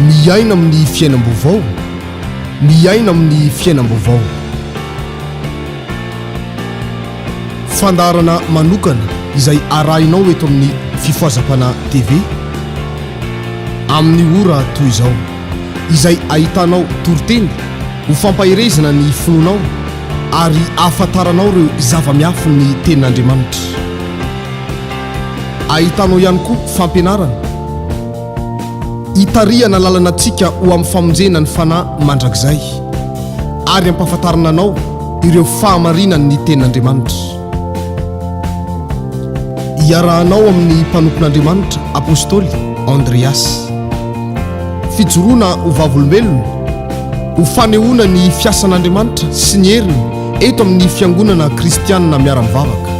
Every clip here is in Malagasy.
miaina amin'ny fiainam-baovao, miaina amin'ny fiainam-baovao. Fandarana manokana izay arahinao eto amin'ny fifoazapana TV amin'ny ora toy izao, izay ahitanao toroteny ho fampahirezana ny fononao ary ahafantaranao ireo zava-miafy ny tenin'Andriamanitra. Ahitanao ihany koa fampianarana hitarihana lalanantsika ho amin'ny famonjena ny fanahy mandrakizay ary ampahafantarana anao ireo fahamarinany ny tenin'Andriamanitra. Iarahanao amin'ny mpanompon'Andriamanitra apôstôly Andreas. Fijoroana ho vavolombelona, ho fanehoana ny fiasan'Andriamanitra sy ny heriny eto amin'ny fiangonana kristianina miara-mivavaka.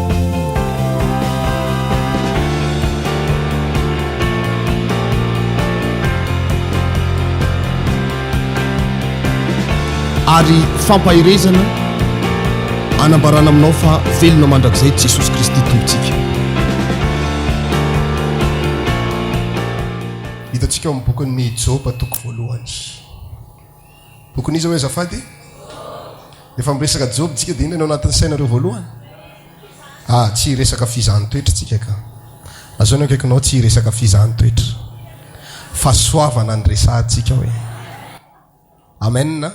Ary fampahirezana anambarana aminao fa velona mandrakizay Jesosy Kristy tompontsika. Hitantsika amin'ny bokin'ny Joba toko voalohany. Bokin'izy hoe azafady? Efa miresaka Joba tsika dia inona ao anatin'ny sainareo voalohany? Tsy resaka fizahn-toetra tsika ka. Azao ny akaikinao tsy resaka fizahn-toetra. Fahasoavana ny resahantsika hoe. Amen.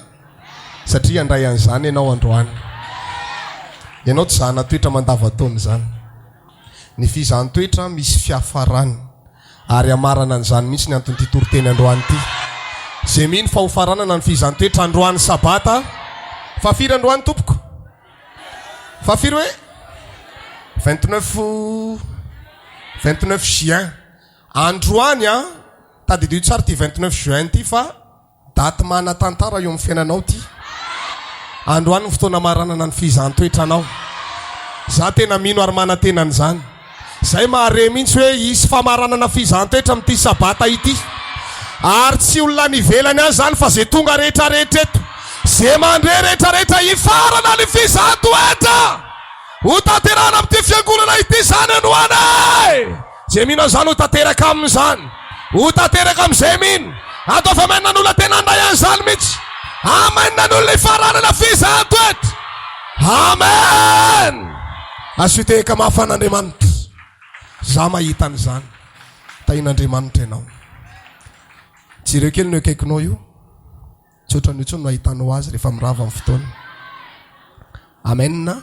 Satria andray an'izany ianao androany. Ianao tsy zahana toetra mandavataona zany. Ny fizahn-toetra misy fiafarany. Ary amarana an'izany mihitsy ny antony toroteny androany ity. Zay mino fa ho faranana ny fizahn-toetra androany sabata. Fa firy androany tompoko? Fa firy hoe 29 juin. Androany tadidio tsara ty 29 juin ty fa daty mana tantara eo amin'ny fiainanao ty. Androany ny fotoana maranana ny fizahn-toetra anao. Za tena mino ary mana tena an'izany. Zay mahare mihitsy hoe isy famaranana fizahn-toetra amin'ity sabata ity. Ary tsy olona nivelany azy zany fa zay tonga rehetrarehetra eto, zay mandre rehetrarehetra hifarana ny fizahn-toetra ho tanterana amin'ity fiangonana ity zany androany. Zay mino an'izany ho tanteraka amin'izany, ho tanteraka amin'izay mino. Atao fa menina n'olona tena andray an'izany mihitsy. Amen n'olona hifaranana fizahn-toetra. Amen. Asiteka mahafan'Andriamanitra. Za mahita an'izany. Tahin'Andriamanitra ianao. Jireo kely ny akaikinao io. Tsotra ny tsony no ahitanao azy rehefa mirava amin'ny fotoana. Amen.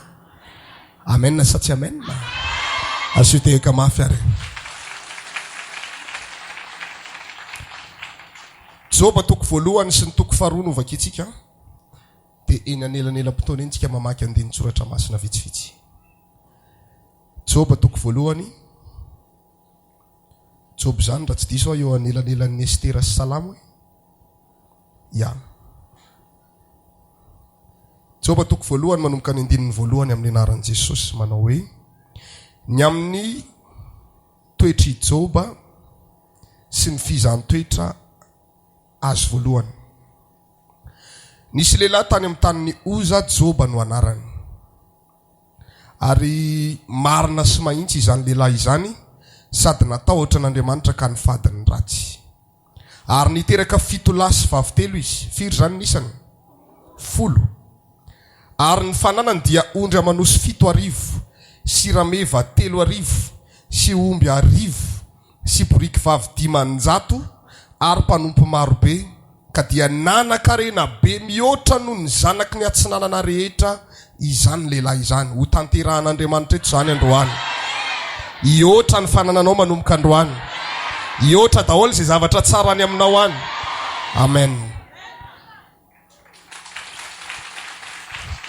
Amen sa tsy amen. Asiteka mafy ary. Joba toko voalohany sy ny toko faharoa no vakitsika. Dia eny anelanelam-potoana eny tsika mamaky andiny tsoratra masina vitsivitsy. Joba toko voalohany. Job zany raha tsy diso eo anelanelan'ny Estera sy Salamo. Joba toko voalohany manomboka ny andininy voalohany amin'ny anaran'i Jesosy manao hoe: ny amin'ny toetry Joba sy ny fizahn-toetra azo voalohany. Nisy lehilahy tany amin'ny tanin'ny Oza, Joba no anarany. Ary marina sy mahitsy izany lehilahy izany, sady natahotra n'Andriamanitra ka nifady ny ratsy. Ary niteraka 7 lahy sy vavy 3 izy. Firy zany nisany? 10. Ary ny fananany dia ondry amanosy 7,000, sy rameva 3,000, sy omby 1,000, sy boriky vavy 500, ary mpanompo marobe, ka dia nanan-karena be mihoatra noho ny zanaky ny atsinanana rehetra izany lehilahy izany. Ho tanterahan'Andriamanitra eto zany androany. Ihoatra ny fanananao manomboka androany. Ihoatra daholo izay zavatra tsara any aminao any. Amen.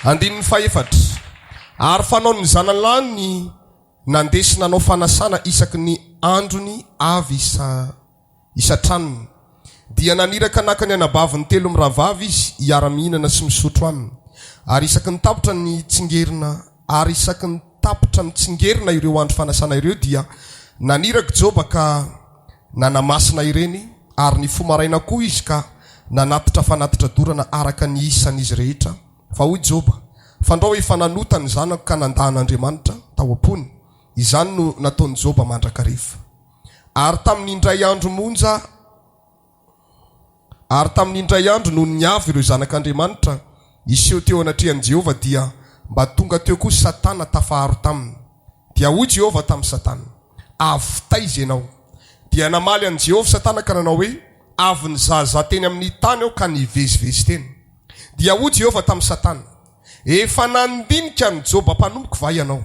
Andininy fahefatra. Ary fanao ny zanalahy ny nandesina nanao fanasana isaky ny androny avy isatranony. Dia naniraka nakany anabavy ny 3 miravavy izy hiara-mihinana sy misotro aminy. Ary isaky ny tapitra ny tsingerina ireo andro fanasana ireo dia naniraka Joba ka nanamasina ireny. Ary ny fomaraina koa izy ka nanatitra fanatitra dorana araka ny isan'izy rehetra. Fa hoy Joba, fandrao efa nanota ny zanako ka nandahan'Andriamanitra tao am-pony. Izany no nataony Joba mandrakariva. Ary tamin'ny indray andro monja Ary tamin'indray andro noho ny avy ireo zanak'Andriamanitra iseho teo anatrehan'i Jehova dia mba tonga teo koa Satana tafaharo taminy. Dia hoy Jehova tamin'ny Satana, avy taiza ianao. Dia namaly an' Jehova Satana ka nanao hoe, avy nizaza teny amin'ny tany aho ka nivezivezy teny. Dia hoy Jehova tamin'ny Satana, efa nandinika ny Joba mpanomboka va ianao,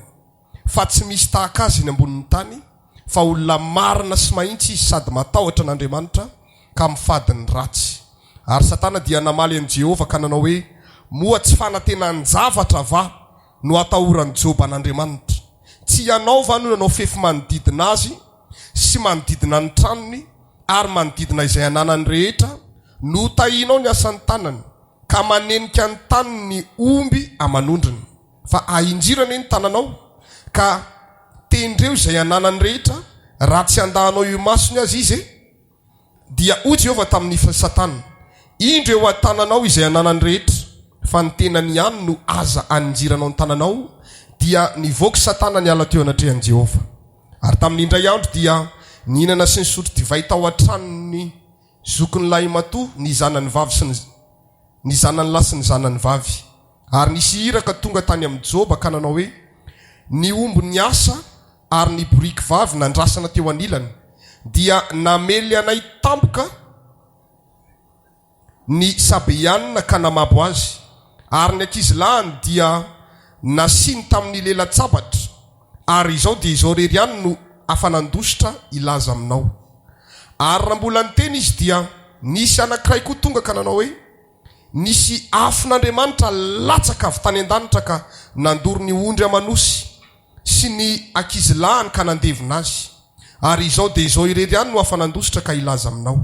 fa tsy misy tahaka azy eny ambonin'ny tany, fa olona marina sy mahitsy izy sady matahotra n'Andriamanitra ka mifady ny ratsy. Ary Satana dia namaly an' Jehova ka nanao hoe, moa tsy fanantenan-javatra va no atahoran'ny Joba an'Andriamanitra. Tsy ianao va no nanao fefy manodidina azy sy manodidina ny tranony ary manodidina izay ananany rehetra, no tahinao ny asan'ny tanany ka manenika ny taniny ny omby amanondriny. Fa ahinjirana ny tananao ka tendreo izay ananany rehetra raha tsy andahanao io masony azy izy. Dia hoy Jehova tamin'ny Satana, indreo an-tananao izay ananany rehetra, fa ny tenany ihany no aza aninjiranao ny tananao. Dia nivoaka Satana niala teo anatrehan'i Jehova. Ary tamin'indray andro dia nihinana sy nisotro divay tao an-tranony zokin'ny lahy matoa ny zanany vavy sy ny zanany lahy sy ny zanany vavy. Ary nisy iraka tonga tany amin'ny Joba ka nanao hoe, ny omby ny asa ary ny boriky vavy nandrasana teo anilany, dia namely anay tampoka ny Sabeanina ka namabo azy. Ary ny ankizilahany dia nasiny tamin'ny lela-tsabatra, ary izao dia izao rery ihany no afanandositra ilaza aminao. Ary raha mbola niteny izy dia nisy anankiray koa tonga ka nanao hoe, nisy afon'Andriamanitra latsaka avy tany an-danitra ka nandoro ny ondry amanosy sy ny ankizilahany ka nandevina azy. Ary izao dia izao irery ihany no afanandositra ka ilaza aminao.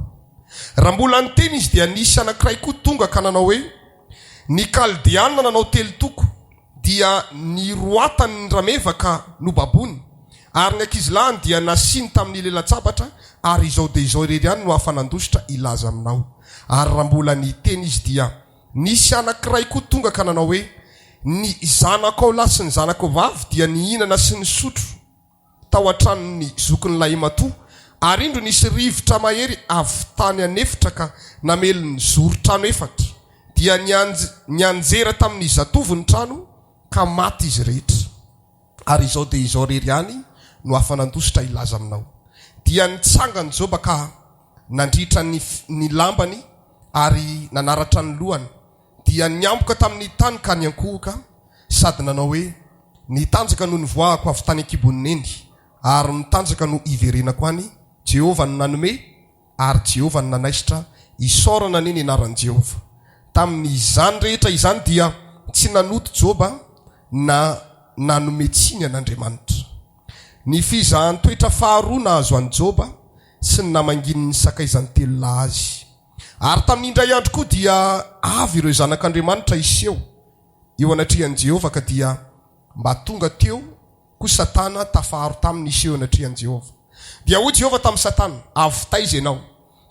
Raha mbola niteny izy dia nisy anankiray koa tonga ka nanao hoe, ny Kaldeana nanao telo toko, dia niroatany ny rameva ka nobabony. Ary ny ankizilahany dia nasiny tamin'ny lela-tsabatra, ary izao dia izao irery ihany no afanandositra ilaza aminao. Ary raha mbola niteny izy dia nisy anankiray koa tonga ka nanao hoe, ny zanako lahy sy ny zanako vavy dia nihinana sy nisotro tao an-tranony zokin'ny lahy matoa, ary indro nisy rivotra mahery avy tany anefitra ka namely ny zoro-trano efatra. Dia nianjera tamin'ny zatovo ny trano ka maty izy rehetra. Ary izao dia izao rery ihany no afanandositra ilaza aminao. Dia nitsanga ny Joba ka nandritra ny lambany ary nanaratra ny lohany. Dia niamboka tamin'ny tany ka niankohoka, sady nanao hoe, nitanjaka no nivoahako avy tany an-kibon'ny eny, ary nitanjaka no iverenako any. Jehova no nanome ary Jehova no nanaisitra, isaorana ny anaran'i Jehova. Tamin'izany rehetra izany dia tsy nanoto Joba na nanome tsiny an'Andriamanitra. Ny fizahan'ny toetra faharoa nahazo an'i Joba sy ny namanginy ny sakaizany telo lahy azy. Ary tamin'indray andro koa dia avy ireo zanak'Andriamanitra iseho eo anatrehan'i Jehova ka dia mba tonga teo koa Satana tafaharo taminy iseho anatrehan'i Jehova. Dia hoy Jehova tamin'ny Satana, avy taiza ianao.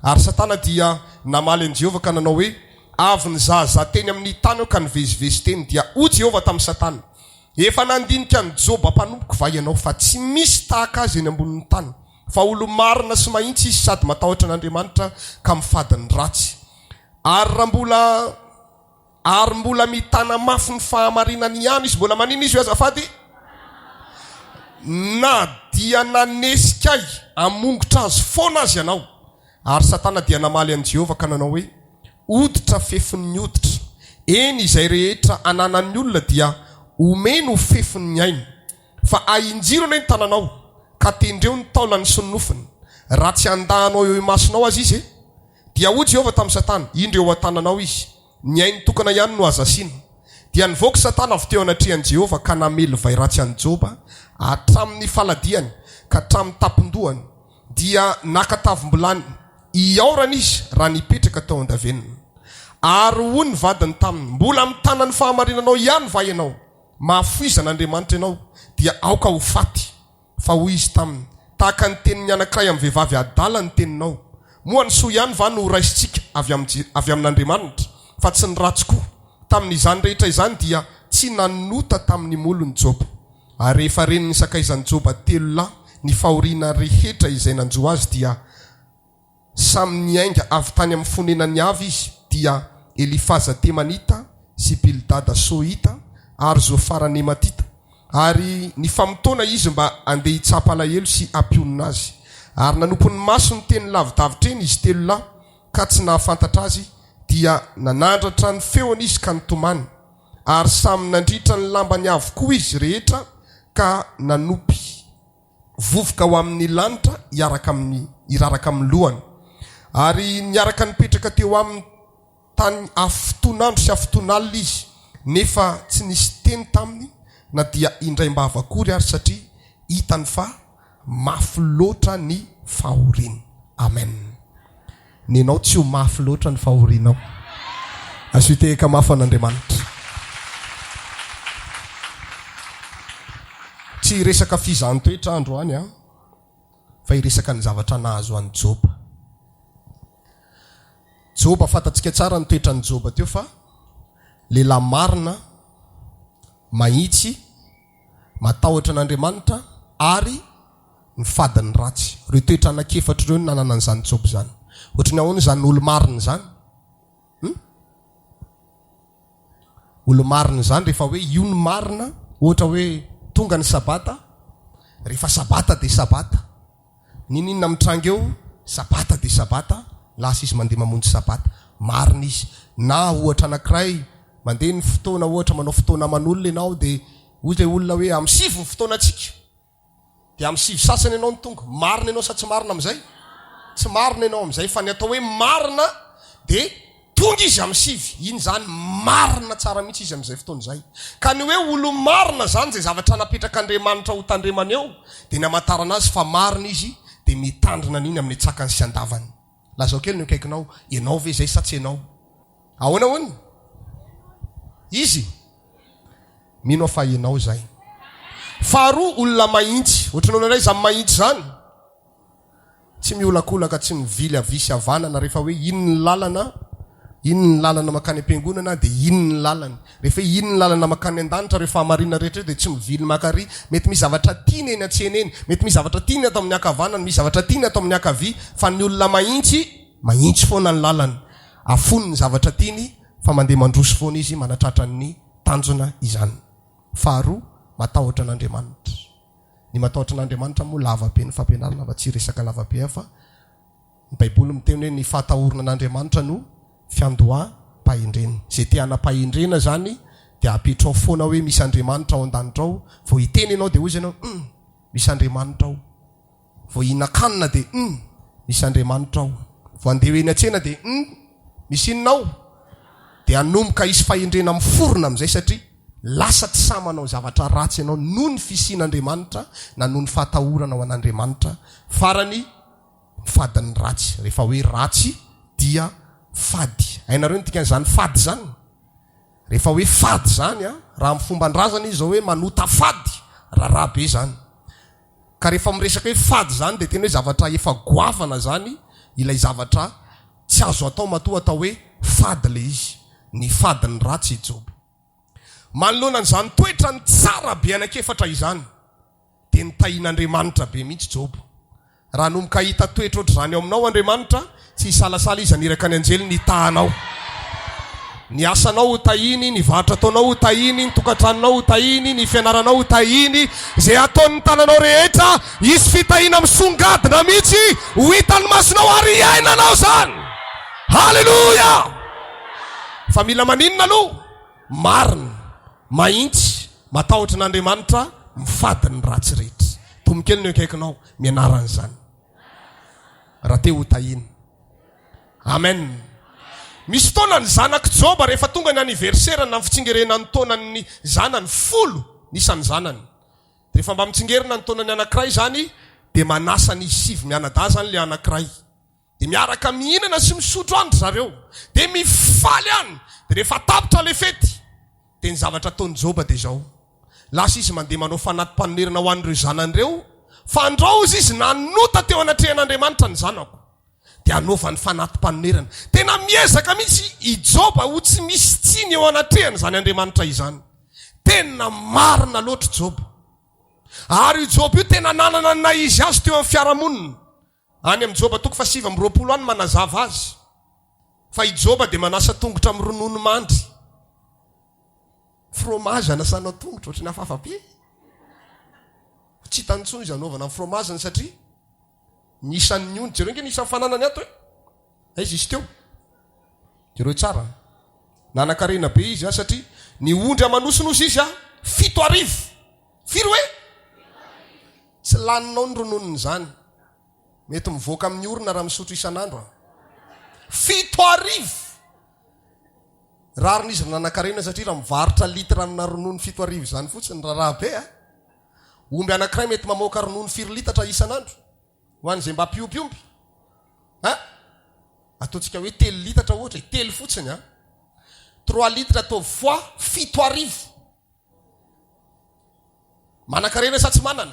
Ary Satana dia namaly an'i Jehova ka nanao hoe, avy nizaza teny amin'ny tany aho ka nivezivezy teny. Dia hoy Jehova tamin'ny Satana, efa nandinika ny Joba mpanomboka va ianao, fa tsy misy tahaka azy eny ambonin'ny tany, fa olo marina sy mahitsy izy sady matahotra n'Andriamanitra ka mifady ny ratsy. Ary raha mbola mitana mafy ny fahamarinany ihany izy, mbola manino izy io azafady? Na dia nanesika ahy amongotra azy foana azy ianao. Ary Satana dia namaly an'i Jehova ka nanao hoe, oditra fefin'ny oditra, eny izay rehetra ananan'ny olona dia omeno fefin'ny ainy, fa ahinjirana ny tananao ka tendreo ny taolany sy ny nofiny, raha tsy andahanao eo imasonao azy izy. Dia hoy Jehova tamin'ny Satana, indreo an-tananao izy, ny ainy tokana ihany no azo asiana. Dia nivoaka Satana avy teo anatrehan'i Jehova ka namely vairatsy an'i Joba hatramin'ny faladiany ka hatramin'ny tapon-dohany. Dia nakatavim-bolany iaorana izy raha nipetraka tao an-davenina. Ary hoy ny vadiny taminy, mbola mitana ny fahamarinanao ihany va ianao? Mahafoizan'Andriamanitra ianao dia aoka ho faty. Fa hoy izy taminy, tahaka ny tenin'ny anankiray amin'ny vehivavy adala ny teninao. Moa ny soa ihany va no raisitsika avy amin'Andriamanitra, fa tsy ny ratsy koa. Tamin'izany rehetra izany dia tsy nanota tamin'ny molony Joba. Ary rehefa reniny sakaizan'ny Joba telo lahy ny fahoriana rehetra izay nanjo azy, dia samy niainga avy tany amin'ny fonenany avy izy dia Elifaza Temanita sy Bildada Sohita ary Zofara Nematita. Ary ny famotona izy mba andeha hitsapa alahelo sy ampionina azy. Ary nanompony maso ny teny lavidavitra eny izy telo lahy ka tsy nahafantatra azy dia nanandratra ny feony izy ka nitomany. Ary samy nandritra ny lambany avokoa izy rehetra ka nanopy vovoka ho amin'ny lanitra iraraka amin'ny lohany. Ary niaraka nipetraka teo amin'ny tany afotonandro sy afotonalina izy nefa tsy nisy teny taminy na dia indray mba avakory ary satria hitany fa mafy loatra ny fahoriana. Amen. Nenao tsy ho mafy loatra ny fahorianao. Azo hitehika mafy an'Andriamanitra. Tsy resaka fizahantsoetra androany fa iresaka ny zavatra nahazo an'i Joba. Joba fantatsika tsara ny toetra ny Joba teo fa lehilahy marina, mahitsy, matahotra an'Andriamanitra ary ny fadiny ratsy. Ireo toetra anankiefatra ireo nanana an'izany Joba zany. Ohatrany ahoana zany olo marina zany? Olo marina zany rehefa hoe io ny marina, ohatra hoe tonga ny sabata, rehefa sabata dia sabata. Ninina mitranga eo, sabata dia sabata, lasa izy mandeha mamonjy sabata. Marina izy. Na ohatra anankiray mandeha ny fotoana, ohatra manao fotoana man'olona ianao dia ozy ilay olona hoe amin'ny 7 ny fotoana antsika. Dia amin'ny 7 sasany ianao ny tonga. Marina ianao sa tsy marina amin'izay? Tsy marina ianao amin'izay fa ny atao hoe marina dia tonga izy amin'ny 7. Iny zany marina tsara mihitsy izy amin'izay fotoana izay. Ka ny hoe olo marina zany izay zavatra napetraka Andriamanitra ho tandremana eo dia namantarana azy fa marina izy dia mitandrina an'iny amin'ny tsakany sy andavany. Lazao kely ny akaikinao, ianao ve izay sa tsy ianao? Ahoana hono? Izy mino fa ianao izay. Faharoa, olona mahitsy. Ohatran'ny olona iray zany mahitsy zany tsy miolakolaka, tsy mivily avisy havanana rehefa hoe ino ny lalana makany am-piangonana dia ino ny lalany. Rehefa ino ny lalana makany an-danitra rehefa hamarina rehetra dia tsy mivily makary. Mety misy zavatra tiany eny an-tsena eny, mety misy zavatra tiany atao amin'ny ankavanana, misy zavatra tiany atao amin'ny ankavia, fa ny olona mahitsy foana ny lalany. Afony ny zavatra tiany fa mandeha mandroso foana izy manatratra ny tanjona izany. Faharoa, matahotra an'Andriamanitra. Ny matahotra an'Andriamanitra moa lavabe ny fampianarana fa tsy resaka lavabe fa ny Baiboly miteny hoe ny fahatahorana an'Andriamanitra no fiandoham-pahendrena. Izay te hanam-pahendrena zany dia apetrao foana hoe misy Andriamanitra ao an-danitra ao. Vao hiteny ianao dia ozy ianao misy Andriamanitra ao. Vao hihinan-kanina dia misy Andriamanitra ao. Vao andeha eny an-tsena dia misy inona ao. Dia hanomboka isy fahendrena miforona amin'izay satria lasa tsy samanao zavatra ratsy ianao noho ny fisian'Andriamanitra na noho ny fahatahorana ao an'Andriamanitra farany fadiny ratsy. Rehefa hoe ratsy dia fady. Hainareo ny dikan'izany fady zany? Rehefa hoe fady zany raha amin'ny fomban-drazana izy zao hoe manota fady, raharaha be zany. Ka rehefa miresaka hoe fady zany dia tena hoe zavatra efa goavana zany, ilay zavatra tsy azo atao matoa atao hoe fady le izy. Ny fadiny ratsy i Joba. Manoloana an'izany toetra ny tsara be anankiefatra izany dia nitahian'Andriamanitra be mihitsy Joba. Raha nomboka hita toetra ohatr' izany ao aminao Andriamanitra, tsy hisalasala izy aniraka ny anjely ny tahanao. Ny asanao ho tahiny, ny vatra ataonao ho tahiny, ny tokantranonao ho tahiny, ny fianaranao ho tahiny, izay ataon'ny tananao rehetra isy fitahiana misongadina mihitsy ho hitan'ny masonao ary iainanao zany. Halleluja! Fa mila maninona aloha? Marina, mahitsy, matahotra an'Andriamanitra, mifadiny ratsy rehetra. Tombokely ny akaikinao mianaran'izany. Raha te ho tahiny. Amen. Misy taona ny zanak'i Joba rehefa tonga ny aniverserana ny fitsingerenany taonany zanany 10 nisan'ny zanany. Rehefa mba mitsingerina ny taonany anankiray zany dia manasa ny 7 mianadahy zany le anankiray. Dia miaraka mihinana sy misotro andro zareo. Dia mifaly any. Dia rehefa tapitra le fety dia ny zavatra ataon'i Joba dia izao. Lasa izy mandeha manao fanatim-panonerana ho an'ireo zanan'ireo. Fa andreo izy nanota teo anatrehan'Andriamanitra ny zanako. Dia anaovany fanatim-panonerana. Tena miezaka mihitsy i Joba ho tsy misy tsiny eo anatrehany zany Andriamanitra izany. Tena marina loatra Joba. Ary Joba io tena nanana na izy azy teo amin'ny fiarahamonina. any amin'ny Joba 7:20 any manazava azy fa i Joba dia manasa tongotra amin'ny ronono mandry. Fromage anasanao tongotra ohatrany hafahafabe. Tsy hitany intsony izy anaovana amin'ny fromage satria nisan'ny ondry. Jereo nge nisan'ny fananany ato hoe aiza izy teo. Jereo tsara nanan-karena be izy satria ny ondry amanosonosy izy 7:00. Firy hoe tsy laninao ny rononony zany. Mety mivoaka amin'ny orona raha misotro isan'andro. 7:00 rariny izy nanan-karena satria raha mivarotra litra amina ronono 7:00 zany fotsiny raha be omby anankiray mety mamoaka ronono 4 litatra isan'andro ho an'izay mba piompiomby. Ataontsika hoe 3 litatra ohatra 3 fotsiny 3 litra atao fois 7:00. Manan-karena sa tsy manana?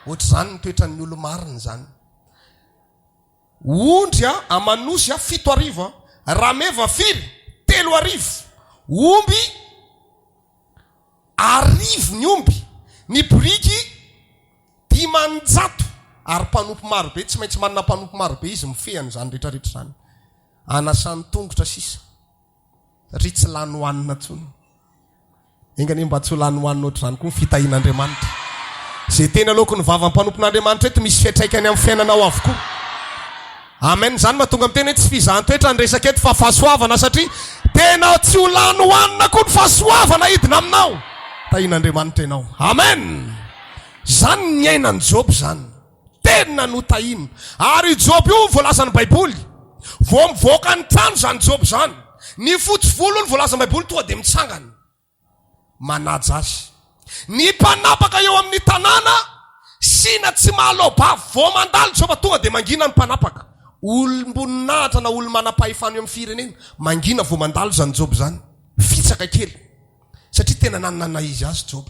Ohatra zany ny toetran'ny olo marina zany. Ondry amanosy 7:00 rameva 3:00. Omby 1000 ny omby. Ny boriky 500 ary mpanompo marobe tsy maintsy manana mpanompo marobe izy mifehany zany rehetrarehetra zany. Anasan'ny tongotra sisa satria tsy lany hoanina tsony. Engany mba tsy lany hoanina ohatr' zany koa ny fitahin'Andriamanitra. Zay tena aloako ny vavam-panompon'Andriamanitra eto misy fiatraikany amin'ny fiainanao avokoa. Amen. Zany mahatonga amin'ny tena hoe tsy fizahan-toetra ny resaka eto fa fahasoavana satria tena tsy ho lany hoanina koa ny fahasoavana hidina aminao. Tahin'Andriamanitra ianao. Amen. Zany ny ainan'ny Job zany. Tena no tahiny. Ary Job io voalazan'ny Baiboly. Vao mivoaka ny trano zany Job zany. Ny fotsy volo ny voalazan'ny Baiboly tonga dia mitsangana. Manaja azy. Ny mpanapaka eo amin'ny tanàna sina tsy mahalaoba vao mandalo Job tonga dia mangina ny mpanapaka. Olom-boninahitra na olo manam-pahefana eo amin'ny firenena mangina vao mandalo zany Job zany. Fitsaka kely. Satria tena nanana izy azy Job.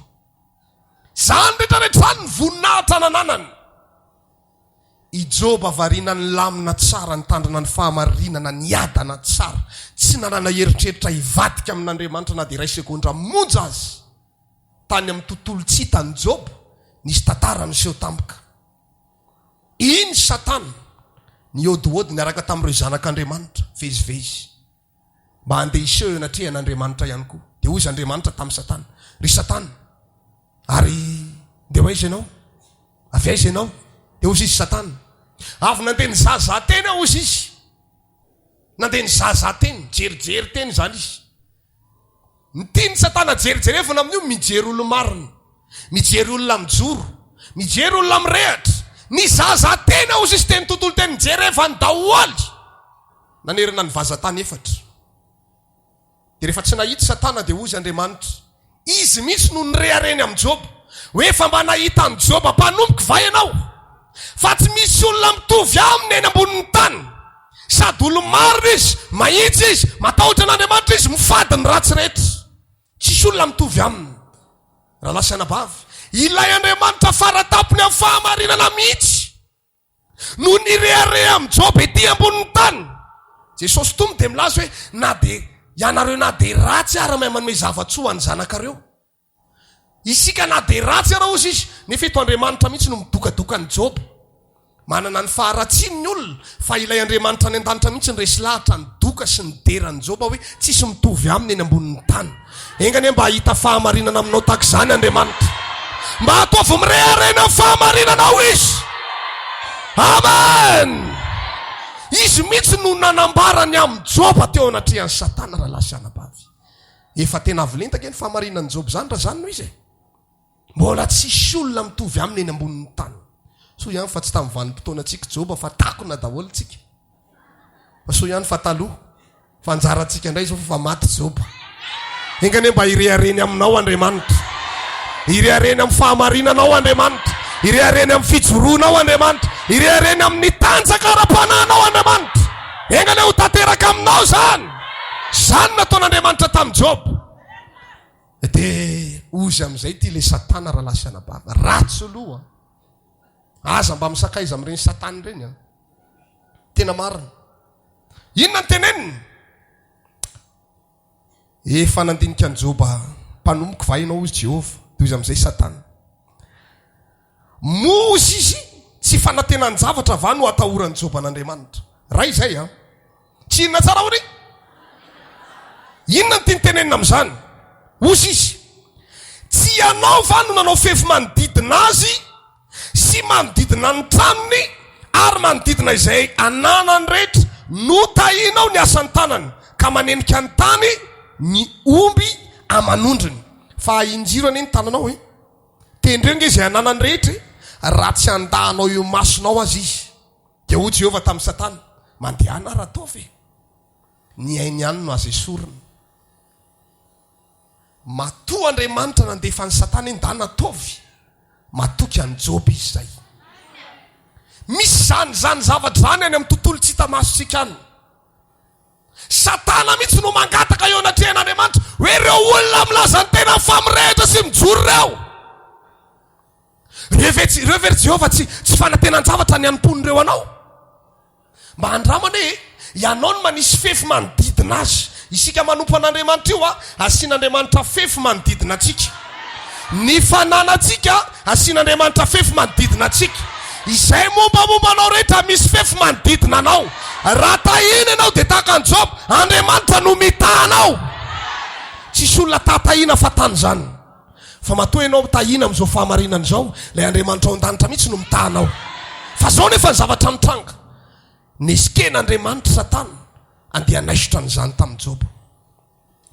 Zany rehetrarehetra zany ny voninahitra nananany. I Job avarinany lamina tsara, ny tandrina ny fahamarinana, ny adana tsara. Tsy nanana heritreritra hivadika amin'Andriamanitra na dia iray sekondra monja azy. Tany amin'ny tontolo tsy hitany Job nisy tantara miseho tampoka. Iny Satana niodiody niaraka tamin'ireo zanak'Andriamanitra vezivezy mba handeha iseho eo anatrehan'Andriamanitra ihany koa. Dia hoy izy Andriamanitra tamin'ny Satana, ry Satana, ary ndeha hoaiza ianao? Avy aiza ianao? Dia hoy izy Satana, avy nandeha nizaza teny aho hoy izy. Nandeha nizaza teny, jerijery teny zany izy. Ny tiany Satana jerijerevana amin'io mijery olo marina, mijery olona mijoro, mijery olona mirehatra. Nizaza teny aho hoy izy teny tontolo teny jerevany daholy. Nanerina ny vazatany 4. Dia rehefa tsy nahita Satana dia hoy izy Andriamanitra, izy mihitsy no nirehareny amin'ny Job hoe efa mba nahita ny Job mpanompoka va ianao? Fa tsy misy olona mitovy aminy eny ambonin'ny tany. Sady olo marina izy, mahitsy izy, matahotra an'Andriamanitra izy, mifady ny ratsy rehetra. Tsisy olona mitovy aminy. Raha lasana bavy, ilay Andriamanitra faratapony amin'ny fahamarinana mihitsy no nirehareha amin'ny Job ety ambonin'ny tany. Jesosy tompo dia milaza hoe na dia ianareo na dia ratsy ary mahay manome zavatsoa ny zanakareo. Isika na dia ratsy arao izy izy, nefa eto Andriamanitra mihitsy no midokadoka ny Job. Manana ny faharatsiny ny olona, fa ilay Andriamanitra ny an-danitra mihitsy ny resy lahatra ny doka sy ny deran'ny Job hoe tsisy mitovy aminy eny ambonin'ny tany. Engany mba hahita fahamarinana aminao tahaka izany Andriamanitra. Mba ataovy mireharena amin'ny fahamarinanao izy. Amen. Izy mihitsy no nanambarany amin'ny Job teo anatrehan'ny Satana raha lasana bavy. Efa tena avolentaka ny fahamarinan'ny Job zany raha zany no izy. Mbola tsisy olona mitovy aminy eny ambonin'ny tany. So ihany fa tsy tamin'ny vanim-potoanantsika Job fa takona daholo tsika. Fa so ihany fa taloha fa anjarantsika indray zao fa maty Job. Engany mba hirehareny aminao Andriamanitra. Hirehareny amin'ny fahamarinanao Andriamanitra. Hirehareny amin'ny fijoroanao Andriamanitra. Hirehareny amin'ny tanjaka ara-pananao Andriamanitra. Engany ho tanteraka aminao zany. Zany nataon'Andriamanitra tamin'ny Job. Dia ozy amin'izay ty le Satana raha lasana bava. Ratsy aloha. Aza mba misakaiza amin'ireny Satana ireny. Tena marina. Inona ny teneniny? Efa nandinika ny Job mpanompoka vainao izy Jehova. Toy izy amin'izay Satana. Mozy izy tsy fanantenan-javatra va no atahorany Joba an'Andriamanitra. Raha izay tsy inona tsara hory? Inona ny tianytenenina amin'izany? Ozy izy. Tsy ianao va no nanao fefy manodidina azy sy manodidina ny tranony ary manodidina izay ananany rehetra no tahinao ny asan'ny tanany ka manenika ny tany ny omby amanondriny. Fa injiro anie ny tananao tendreo nge izay ananany rehetra raha tsy andahanao eo masonao azy izy. Dia ho Jehova tamin'ny Satana, mandehana raha atao ve? Ny ainy ihany no azo esorina. Matoa Andriamanitra nandefa ny Satana endana ataovy, matoky any Joba izy zay. Misy zany zavatra zany any amin'ny tontolo tsy hita masontsika any. Satana mihitsy no mangataka eo anatrehan'Andriamanitra hoe ireo olona milaza ny tena famirehitra sy mijoro ireo. Reo very Jehova tsy fanantenan-javatra ny anomponireo anao. Mba handramana hoe ianao no manisy fefy manodidina azy. Isika manompo an'Andriamanitra io asian'Andriamanitra fefy manodidina atsika. Ny fananantsika asian'Andriamanitra fefy manodidina atsika. Izay mombamomba anao rehetra misy fefy manodidina anao. Raha tahina ianao dia tahaka ny Joba, Andriamanitra no mitahanao. Tsisy olona tahina fa tany zany. Fa matoa ianao tahina amin'izao fahamarinana izao, ilay Andriamanitra ao an-danitra mihitsy no mitahanao. Fa zao nefa ny zavatra mitranga. Nesiken'Andriamanitra Satana andeha naisotra n'izany tamin'ny Joba.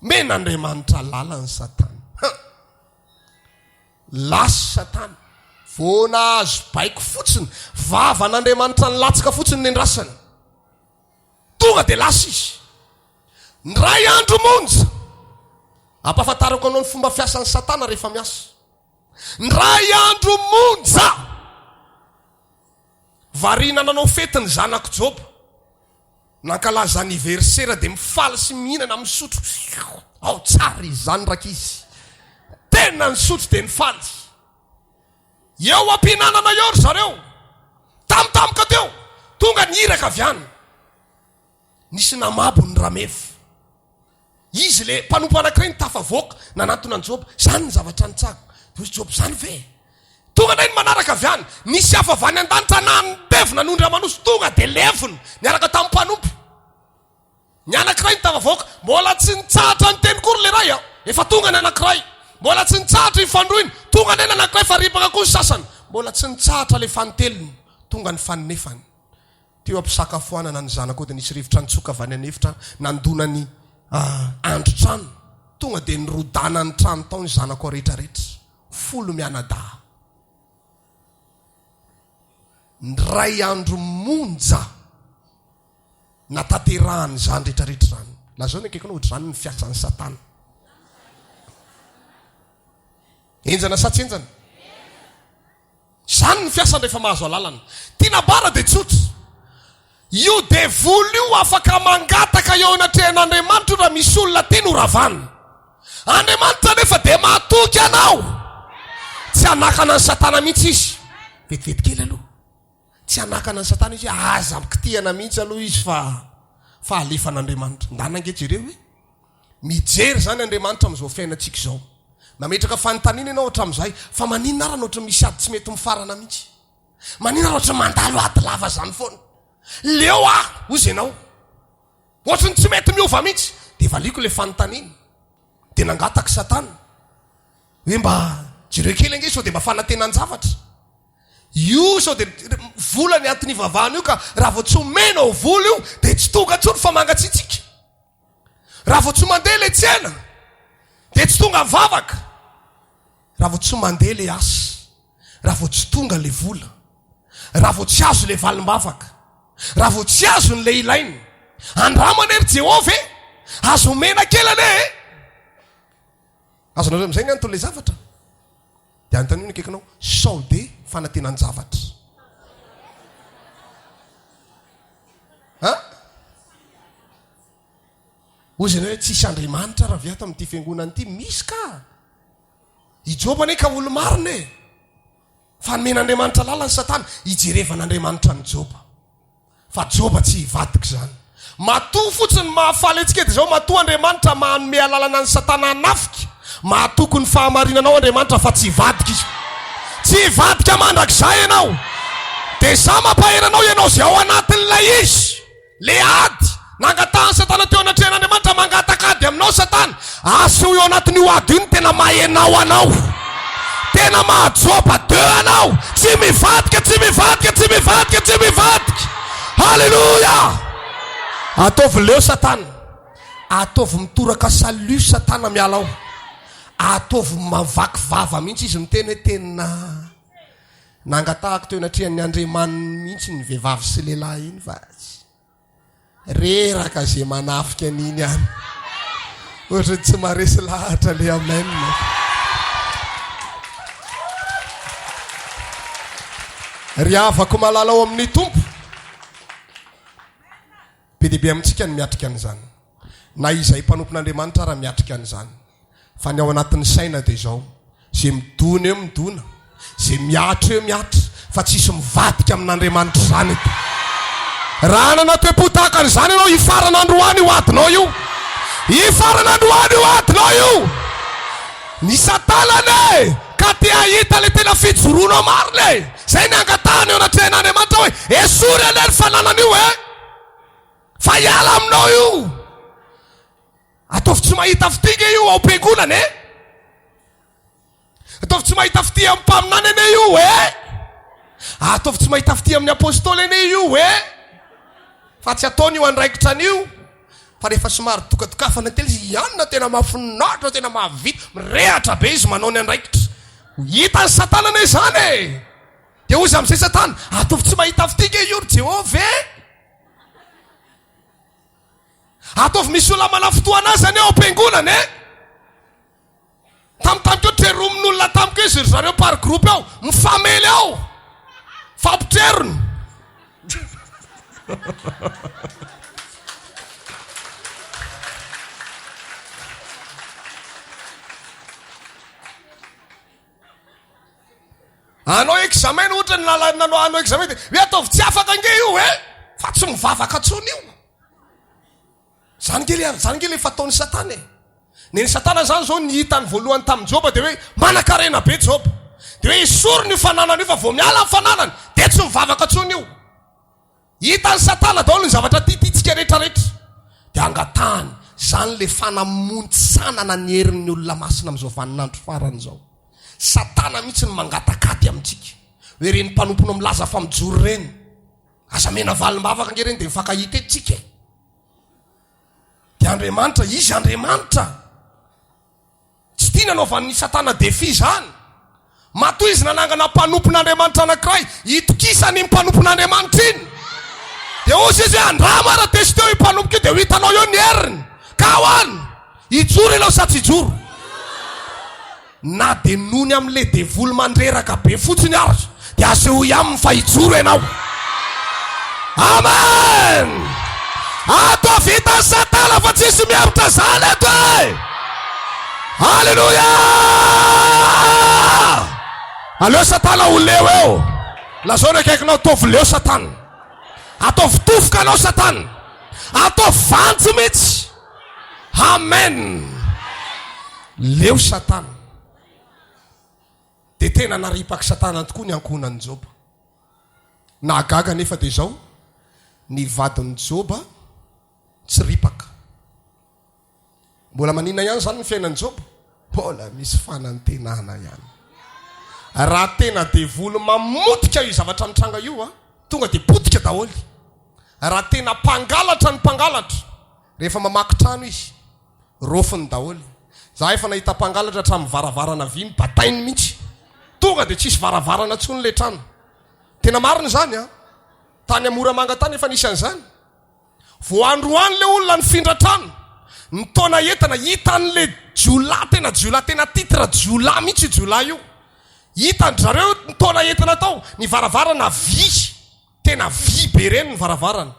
Men'Andriamanitra lalany Satana. Lasy Satana. Voana azo baiko fotsiny, vavan'Andriamanitra nilatsaka fotsiny ny andrasany. Tonga dia lasa izy. Ndray andro monja. Ampahafantarako anao ny fomba fiasan'ny Satana rehefa miasa. Ndray andro monja. Variana nanao fety ny zanako Joba. Nankalaza anniversaire dia mifaly sy mihinana misotro. Ao tsara izany rakizy. Tena nisotro dia nifaly. Eo ampinanana eo ry zareo. Tamtamika teo. Tonga niraka avy any. Nisy namabo ny ramefo. Izy le mpanompo anankiray ny tafavoaka nanantona ny Joba. Zany ny zavatra nitsago. Hozy Joba zany ve? Tonga ndray ny manaraka avy any. Nisy afavany an-danitra nanodevina nondry amanosy. Tonga dia levony niaraka tamin'ny mpanompo. Ny anankiray ny tafavoaka. Mbola tsy nitsahatra ny teny kory le ray. Efa tonga ny anankiray. Mbola tsy nitsahatra ifandroiny. Tonga ny anankiray fa ripaka koa ny sasany. Mbola tsy nitsahatra le fanoteliny. Tonga ny fanonefany. Teo ampisakafoanana ny zanako dia nisy rivotra nitsoka avy any anefitra nandona ny andro trano. Tonga dia nirodana ny trano tao ny zanako rehetrarehetra. Folo mianada. Ndray andro monja natanterahany zany rehetrarehetra zany. Lazao ny akaikinao ohatr'izany ny fiasan'ny Satana. Enjana sa tsy enjana? Zany ny fiasany rehefa mahazo alalana. Tiana bara dia tsotra. Io devoly io afaka mangataka eo anatrehan'Andriamanitra raha misy olona teny ho ravana. Andriamanitra nefa dia mahatoky anao. Tsy anakana ny Satana mihitsy izy. Vetivety kely aloha. Tsy anakana ny Satana izy. Aza kitihana mihitsy aloha izy fa alefan'Andriamanitra. Ndanange jereo hoe mijery zany Andriamanitra amin'izao fiainantsika izao. Nametraka fanontaniana ianao ohatra amin'izay. Fa maninona ara ohatra misy ady tsy mety mifarana mihitsy? Maninona ohatra mandalo ady lava zany foana? Leo ozy ianao. Ohatrany tsy mety miova mihitsy. Dia valiko le fanontaniana. Dia nangataka Satana. Hoe mba jereo kely ange sao dia mba fanantenan-javatra. Io sao dia vola ny antony ivavahana io ka raha vao tsy omena ho vola io dia tsy tonga tsotra fa mangatsitsika. Raha vao tsy mandeha le tsena dia tsy tonga mivavaka. Raha vao tsy mandeha le asa. Raha vao tsy tonga le vola. Raha vao tsy azo le valim-bavaka. Raha vao tsy azo ny le ilainy. Andramana ery Jehova azo omena kely ane. Azonareo amin'izay ny antony le zavatra. Dia anontaniana ny akaikinao, sao dia fanantenan-javatra. Ozy ianao hoe tsisy Andriamanitra raha viata amin'ity fiangonana ity. Misy ka. I Joba ane ka olo marina e. Fa nomen'Andriamanitra lalana ny Satana. Ijerevan'Andriamanitra ny Joba. Fa Joba tsy hivadika zany. Matoa fotsiny mahafaly antsika dia zao matoa Andriamanitra manome lalana ny Satana hanafika. Mahatoky ny fahamarinanao Andriamanitra fa tsy hivadika izy. Tsy hivadika mandrakizay ianao. dia za mampaheranao ianao zay ao anatin'ilay izy le ady nangatahany satana teo anatrehan'Andriamanitra mangatakady aminao satana aseho eo anatin'io ady io ny tena mahenao anao, tena mahajoba deo anao, tsy mivadika, tsy mivadika, tsy mivadika, tsy mivadika. Halleluja. Ataovy leo satana, ataovy mitoraka salut satana miala ao, ataovy mavaky vava mihitsy izy miteny hoe tena nangatahako teo anatrehan'ny Andriamanitra mihitsy ny vehivavy sy lehilahy iny fa reraka zay manafika an'iny any ohatra tsy maresy lahatra le amen. Ry avako malala ao amin'ny tompo be dehibe amintsika ny miatrika an'izany, na izay mpanompon'Andriamanitra raha miatrika an'izany, fa ny ao anatin'ny saina dia izao zay midona eo midona, zay miatra eo miatra, fa tsisy mivadika amin'Andriamanitra zany eto. Raha nanato-po tahaka an'izany ianao hifaran'androany io adinao io, hifaran'androany io adinao io, ny satanane ka te ahita le tena fijoroanao marina zay ny angatahany eo anatrehan'Andriamanitra hoe esory ane ny fananan'io fa hiala aminao io. Ataovy tsy mahita fitiga io ao am-piangonana ataovy tsy mahita fity amin'ny mpaminany ane io ataovy tsy mahita fity amin'ny apôstôly ane io fa tsy ataony io andraikitra an'io, fa rehefa somary tokatokafana tely izy ianona tena mahafinaritra, tena mahavita, mirehatra be izy manao ny andraikitra, hita ny satanana izany dia ozy amin'izay satana ataovy tsy mahita fitiga io ry Jehovah ataovy misy olona mana fotoana azy any ao am-piangonana tamitamiko treromin'olona tamiko izy ry zareo par groupe ao mifamely ao fampitrerony anao examen ohatra ny lalànanao anao examen dia hoe ataovy tsy afaka nge io fa tsy mivavaka tsony io. Zany ngely efa ataon'ny satana ny satana zany zao ny hitany voalohany tamin'ny Joba dia hoe manan-karena be Joba, dia hoe isory ny fananany io fa vao miala ny fananany dia tsy mivavaka tsony io. Hitany satana daholo ny zavatra tiatsika rehetrarehetra dia angatahany zany le fanamontsanana ny herin'ny olona masina amin'izao vaninandro farany zao. Satana mihitsy ny mangatakady amintsika hoe reny mpanompono milaza fa mijoro reny aza mena valim-bavaka nge reny dia mifankahita etsika dia Andriamanitra izy Andriamanitra tsy tia nanaovan'ny satana defi zany matoy izy nanangana mpanompon'Andriamanitra anankiray hitokisany mpanompon'Andriamanitra iny dia ozy izy hoe andrama raha testeo io mpanompoka io dia ho hitanao eo ny heriny ka hoany hijoro ianao sa tsy hijoro na dia nony amin'le devoly mandreraka be fotsiny ary dia aseho aminy fa hijoro ianao. Amen. Atao vita ny satana fa tsisy miavitra zany eto Halleluja. Aleo satana ho leo eo lazao ny akaikinao ataovy leo satana, ataovy tofoka anao satana, ataovy vantsy mihitsy. Amen. Leo satana dia tena naripaky satana tokoa ny ankonan'ny Joba. Nahagaga nefa dia izao ny vadin'ny Joba tsy ripaka. Mbola manina ihany zany ny fiainan'ny Joba, mbola misy fanantenana ihany. Raha tena devoly mamotika io zavatra mitranga io tonga dia potika daholy. Raha tena mpangalatra ny mpangalatra rehefa mamaky trano izy rofiny daholy. Za efa nahita mpangalatra hatramin'ny varavarana vy mibatainy mihitsy, tonga dia tsisy varavarana tsony le trano. Tena marina zany tany Amoramanga tany efa nisy an'izany. Voandroany le olona nifindra trano ny taona entana hitan'le jiolà tena titra jiolà mihitsy jiolà io. Hitany zareo ny taona entana tao ny varavarana vy, tena vy be reny ny varavarana.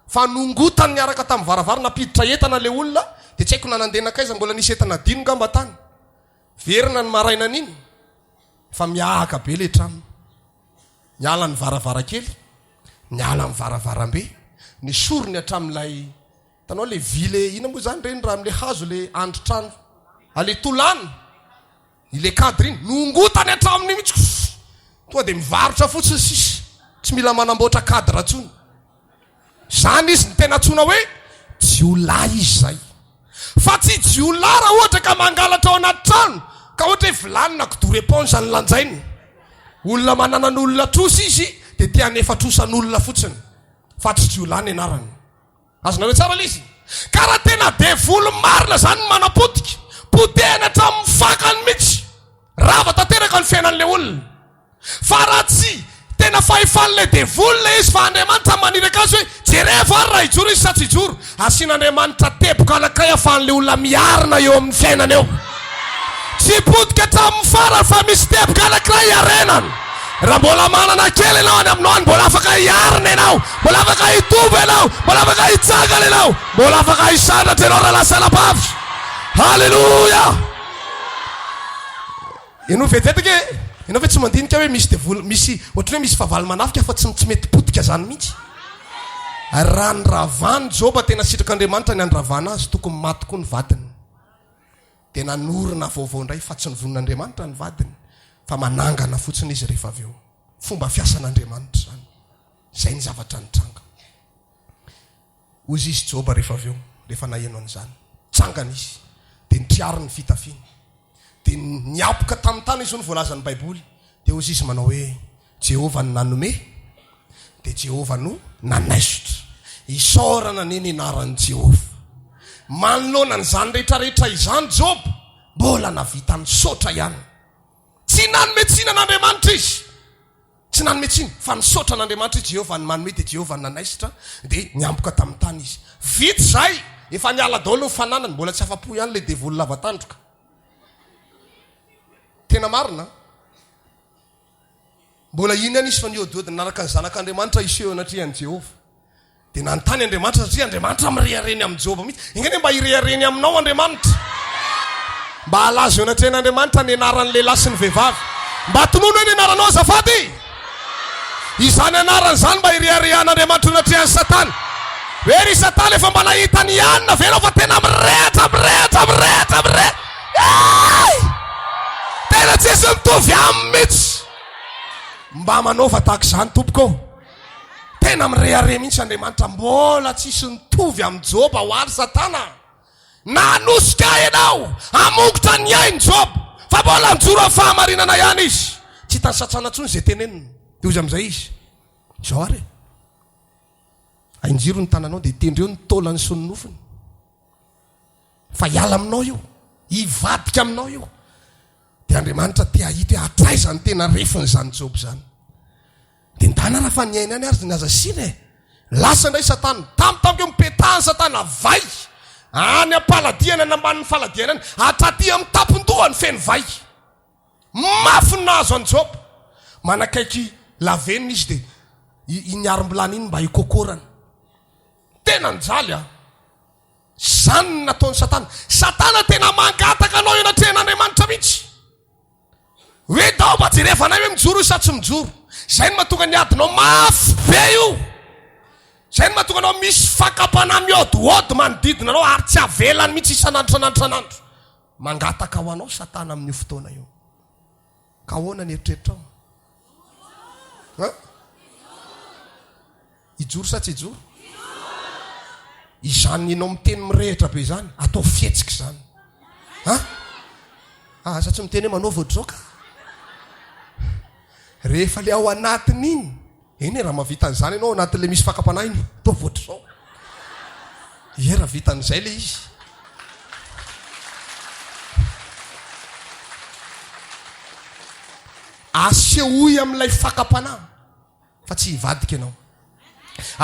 Fa nongotany niaraka tamin'ny varavarana napiditra entana le olona dia tsy haiko nanandena kaiza mbola nisy entana dino ngamba tany. Verina ny maraina n'iny fa miahaka be le trano. Niala ny varavarakely, niala ny varavarambe, ny sorony hatramin'ilay tanao le vy le ina moa zany reny raha amin'le hazo le andro trano ale tolany ile cadre iny nongotany hatramin'ny mihitsy tonga dia mivarotra fotsiny sisy tsy mila manamboatra cadre tsony zany izy ny tena tsona hoe jiolahy izy zay fa tsy jiolahy raha ohatra ka mangalatra ao anaty trano ka ohatra hoe vilanina kidoro éponge ny lanjainy olona manana ny olona trosa izy dia tianefa trosan'olona fotsiny fa tsy jiolahy ny anarany azonareo tsara lizy ka raha tena devolo marina zany ny manapotika potehana hatramin'ny fakany mihitsy rava tanteraka ny fiainan'ilay olona fa raha tsy tena fahefan'ilay devolona izy fa Andriamanitra maniraka azy hoe jereva ary raha ijoro izy sa tsy ijoro asian'Andriamanitra teboka anakay ahafahan'ilay olona miarina eo amin'ny fiainana eo tsy potika hatramin'ny farany fa misy teboka anakiray iarenany raha mbola manana kely ianao any aminao any mbola afaka hiarina ianao mbola afaka hitovy ianao mbola afaka hitsangana ianao mbola afaka hisandratra ianao raha lasa lapavy halleloja ianao vetetika ianao ve tsy mandinika hoe misy devolo misy ohatry hoe misy favaly manafika fa tsy mety potika zany mihitsy raha ny ravany Joba tena sitrak'Andriamanitra ny andravana azy tokony maty koa ny vadiny tena norina vaovao indray fa tsy nivonin'Andriamanitra ny vadiny fa manangana fotsiny izy rehefa avy eo fomba fiasan'Andriamanitra zany zay ny zavatra nitranga ozy izy Joba rehefa avy eo rehefa naheno an'izany tsangana izy dia nitriary ny fitafiany dia niapoka tamin'ny tany izy ho ny voalazan'ny baiboly dia ozy izy manao hoe Jehova no nanome dia Jehova no nanaisitra isaorana neny anaran'i Jehova manoloana n'izany rehetrarehetra izany Joba mbola navita ny sotra ihany tsy nanometsina n'Andriamanitra izy tsy nanometsina fa nisotra n'Andriamanitra izy Jehova ny manome dia Jehova nanaisitra dia niampoka tamin'ny tany izy vita zay efa niala daholo ny fananany mbola tsy afa-po ihany le devolo lava tandroka tena marina mbola iny any izy fa niodiodiny naraka ny zanak'Andriamanitra iseho anatrihan'i Jehova dia nanontany Andriamanitra satria Andriamanitra mirehareny amin'ny Joba mihitsy ingany mba hirehareny aminao Andriamanitra mba halazo eo anatrehan'Andriamanitra ny anaran'ny lehilahy sy ny vehivavy mba tonono hoe ny anaranao azafady izany anarany zany mba hireharehan'Andriamanitra eo anatrehan'ny Satana hoe ry Satana efa mba nahita ny anina venao fa tena mirehatra tena tsy esy mitovy aminy mihitsy mba manaova tahaka izany tompoko tena mirehare mihitsy Andriamanitra mbola tsisy nitovy amin'ny Joba ho ary Satana nanosika ianao amongotra ny ainy Joba fa mbola mijoro amin'ny fahamarinana ihany izy tsy hitany satsana ntsony izay teneniny dia ozy amin'izay izy izao ary ainjiro ny tananao dia tendreo ny taolany sy ny nofony fa hiala aminao io hivadika aminao io dia Andriamanitra te ahita hoe atraizany tena refiny zany Joba zany dia ndana raha fa niaina any ary naza sina lasa indray Satana tamtamiko mipetahany Satana vai any am-paladiana namban'ny faladiana any atraty amin'ny tapon-dohany feno vai mafy nazo any Joba manakaiky lavenina izy dia iniarom-bilany iny mba hikokorana tena nijaly zany nataony Satana tena mangataka anao anatreha'Andriamanitra mihitsy hoe dao mba jerefanay hoe mijoro io sa tsy mijoro zay ny mahatonga ny adinao mafy be io zay ny mahatonga anao misy fakapana miôdiôdy manodidina anao ary tsy avelany mihitsy isanandro mangataka ho anao Satana amin'io fotoana io ka ahoana ny eritreritrao ijoro sa tsy ijoro izany inao miteny mirehitra be zany atao fietsika zany sa tsy miteny hoe manao voadroka rehefa le ao anatiny iny eny raha mahavitan'izany ianao anatin'le misy fakapanahy iny atao voatr'izao raha vitan'izay le izy asehoy amin'ilay fakapanahy fa tsy hivadika ianao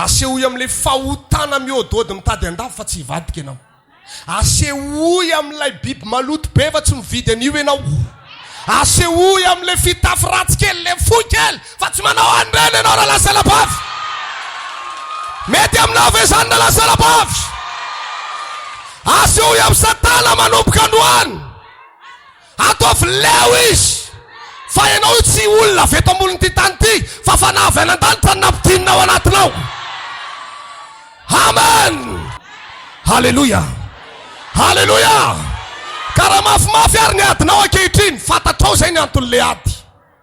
asehoy amin'ilay fahotana miôdôdy mitady andafy fa tsy hivadika ianao asehoy amin'ilay biby maloto be fa tsy mividy an'io ianao asehoy amin'ilay fitafy ratsy kely le foy kely fa tsy manao an'ireny ianao raha lasa lapavy mety aminao ve zany na lasa lapavy asehoy amin'ny Satana manomboka androany ataovy leo izy fa ianao tsy olona veto amboniny ty tany ty fa fanavy anan-danitra nampidinina ao anatinao amen halleluja ka raha mafimafy ary ny adinao ankehitriny fatatrao zay ny anton'le ady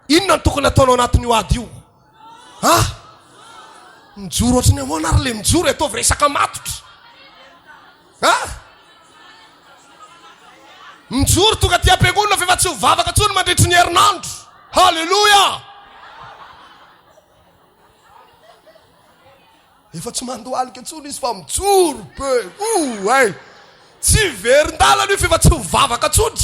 inona ny tokony ataonao anatin'io ady io mijoro ohatrany ahoana ary le mijoro ataovy resaka matotra mijoro tonga ty am-piangonana fa efa tsy hivavaka tsony mandritry ny herinandro. Halleloja. Efa tsy mandohalika tsony izy fa mijoro be ay tsy verin-dalana io fa efa tsy hivavaka tsony.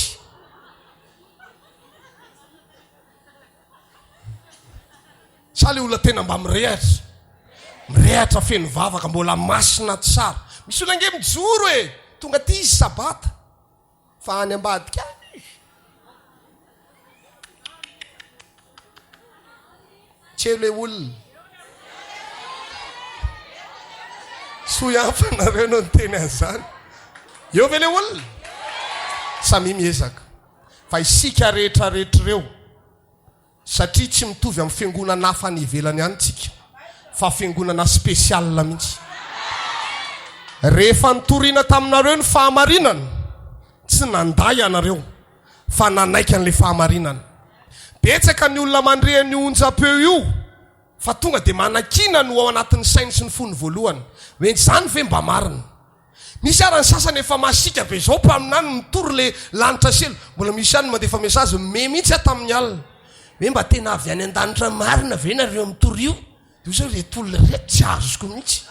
Sa le olona tena mba mirehatra feno vavaka mbola masina tsara. Misy olona nge mijoro tonga ty izy sabata fa any ambadika tsy le olona soiampanareo no nyteny an'izany eo ve le olona samy miezaka fa isika rehetrarehetrareo satria tsy mitovy amin'ny fiangonana hafa ny ivelany ihany tsika fa fiangonana spesiala mihitsy. Rehefa nitoriana taminareo ny fahamarinana tsy nanday anareo fa nanaiky an'le fahamarinana. Betsaka ny olona mandrehany onjam-peo io fa tonga dia manakina no ao anatin'ny sainy sy ny fony voalohany hoe izany ve mba marina. Misy arany sasany efa masika be zao mpaminany mitory le lanitra selo. Mbola misy any mandefa mesazy me mihitsy atamin'ny alina hoe mba tena avy any an-danitra marina ve nareo mitory io. Io zao reto olona reto tsy azoko mihitsy.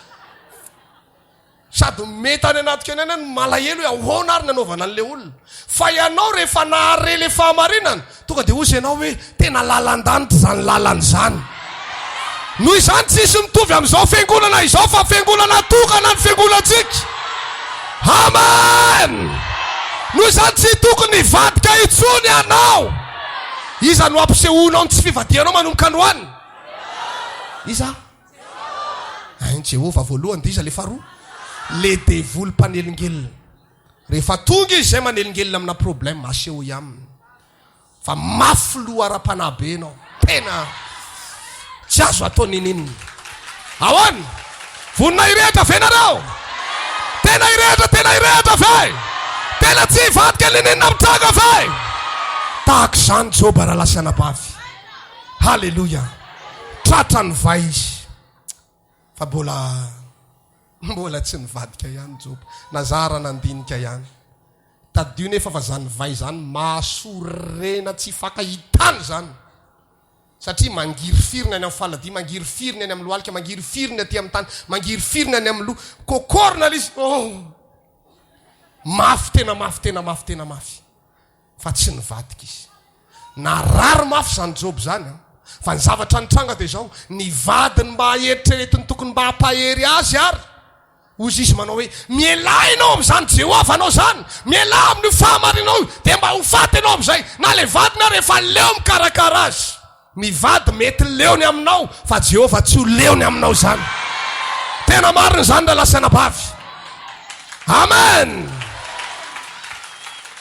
Sady mety any anaty kenana ny malahelo hoe ahoana ary nanaovana an'le olona. Fa ianao rehefa nahare le fahamarinana tonga dia ozy ianao hoe tena lalan-danitra zany lalana zany. Noho izany tsisy mitovy amin'izao fiangonana izao fa fiangonana tokana ny fiangonantsika. Amen. Noho izany tsy tokony hivadika intsony ianao. Iza no ampisehoanao tsy fivadianao manomboka androany? Iza? Ain Jehova voalohany dia iza le faharoa? Le devoly mpanelingelina. Rehefa tonga izy zay manelingelina amina problème aseho aminy. Fa mafy loha ara-panahy be anao. Tena tsy azo atao nininy. Ahoana? Vonina irehitra ve nareo? Tena irehitra ve? Tena tsy hivadika ninina mitranga ve? Tahaka izany Joba raha lasa anabavy. Halleluja. Tratra ny vai izy. Fa mbola tsy nivadika ihany Joba. Nazara nandinika ihany. Tadio nefa fa zany vai zany mahasorena tsy fakahitany zany. Satria mangiry firina any amin'ny faladi, mangiry firina any amin'ny lohalika, mangiry firina aty amin'ny tany, mangiry firina any amin'ny loha. Kokorina izy. Mafy tena mafy. Fa tsy nivadika izy. Narary mafy zany Job zany. Fa ny zavatra nitranga dia zao, ny vadiny mba haheritreretiny tokony mba hampahery azy ary. Ozy izy manao hoe miela ianao amin'izany Jehova anao zany, miela amin'ny fahamarinao io dia mba ho faty ianao amin'izay. Na le vadina rehefa leo mikarakara azy. Mivady mety leony aminao fa Jehova tsy ho leony aminao zany. Tena marina zany raha lasa anabavy. Amen.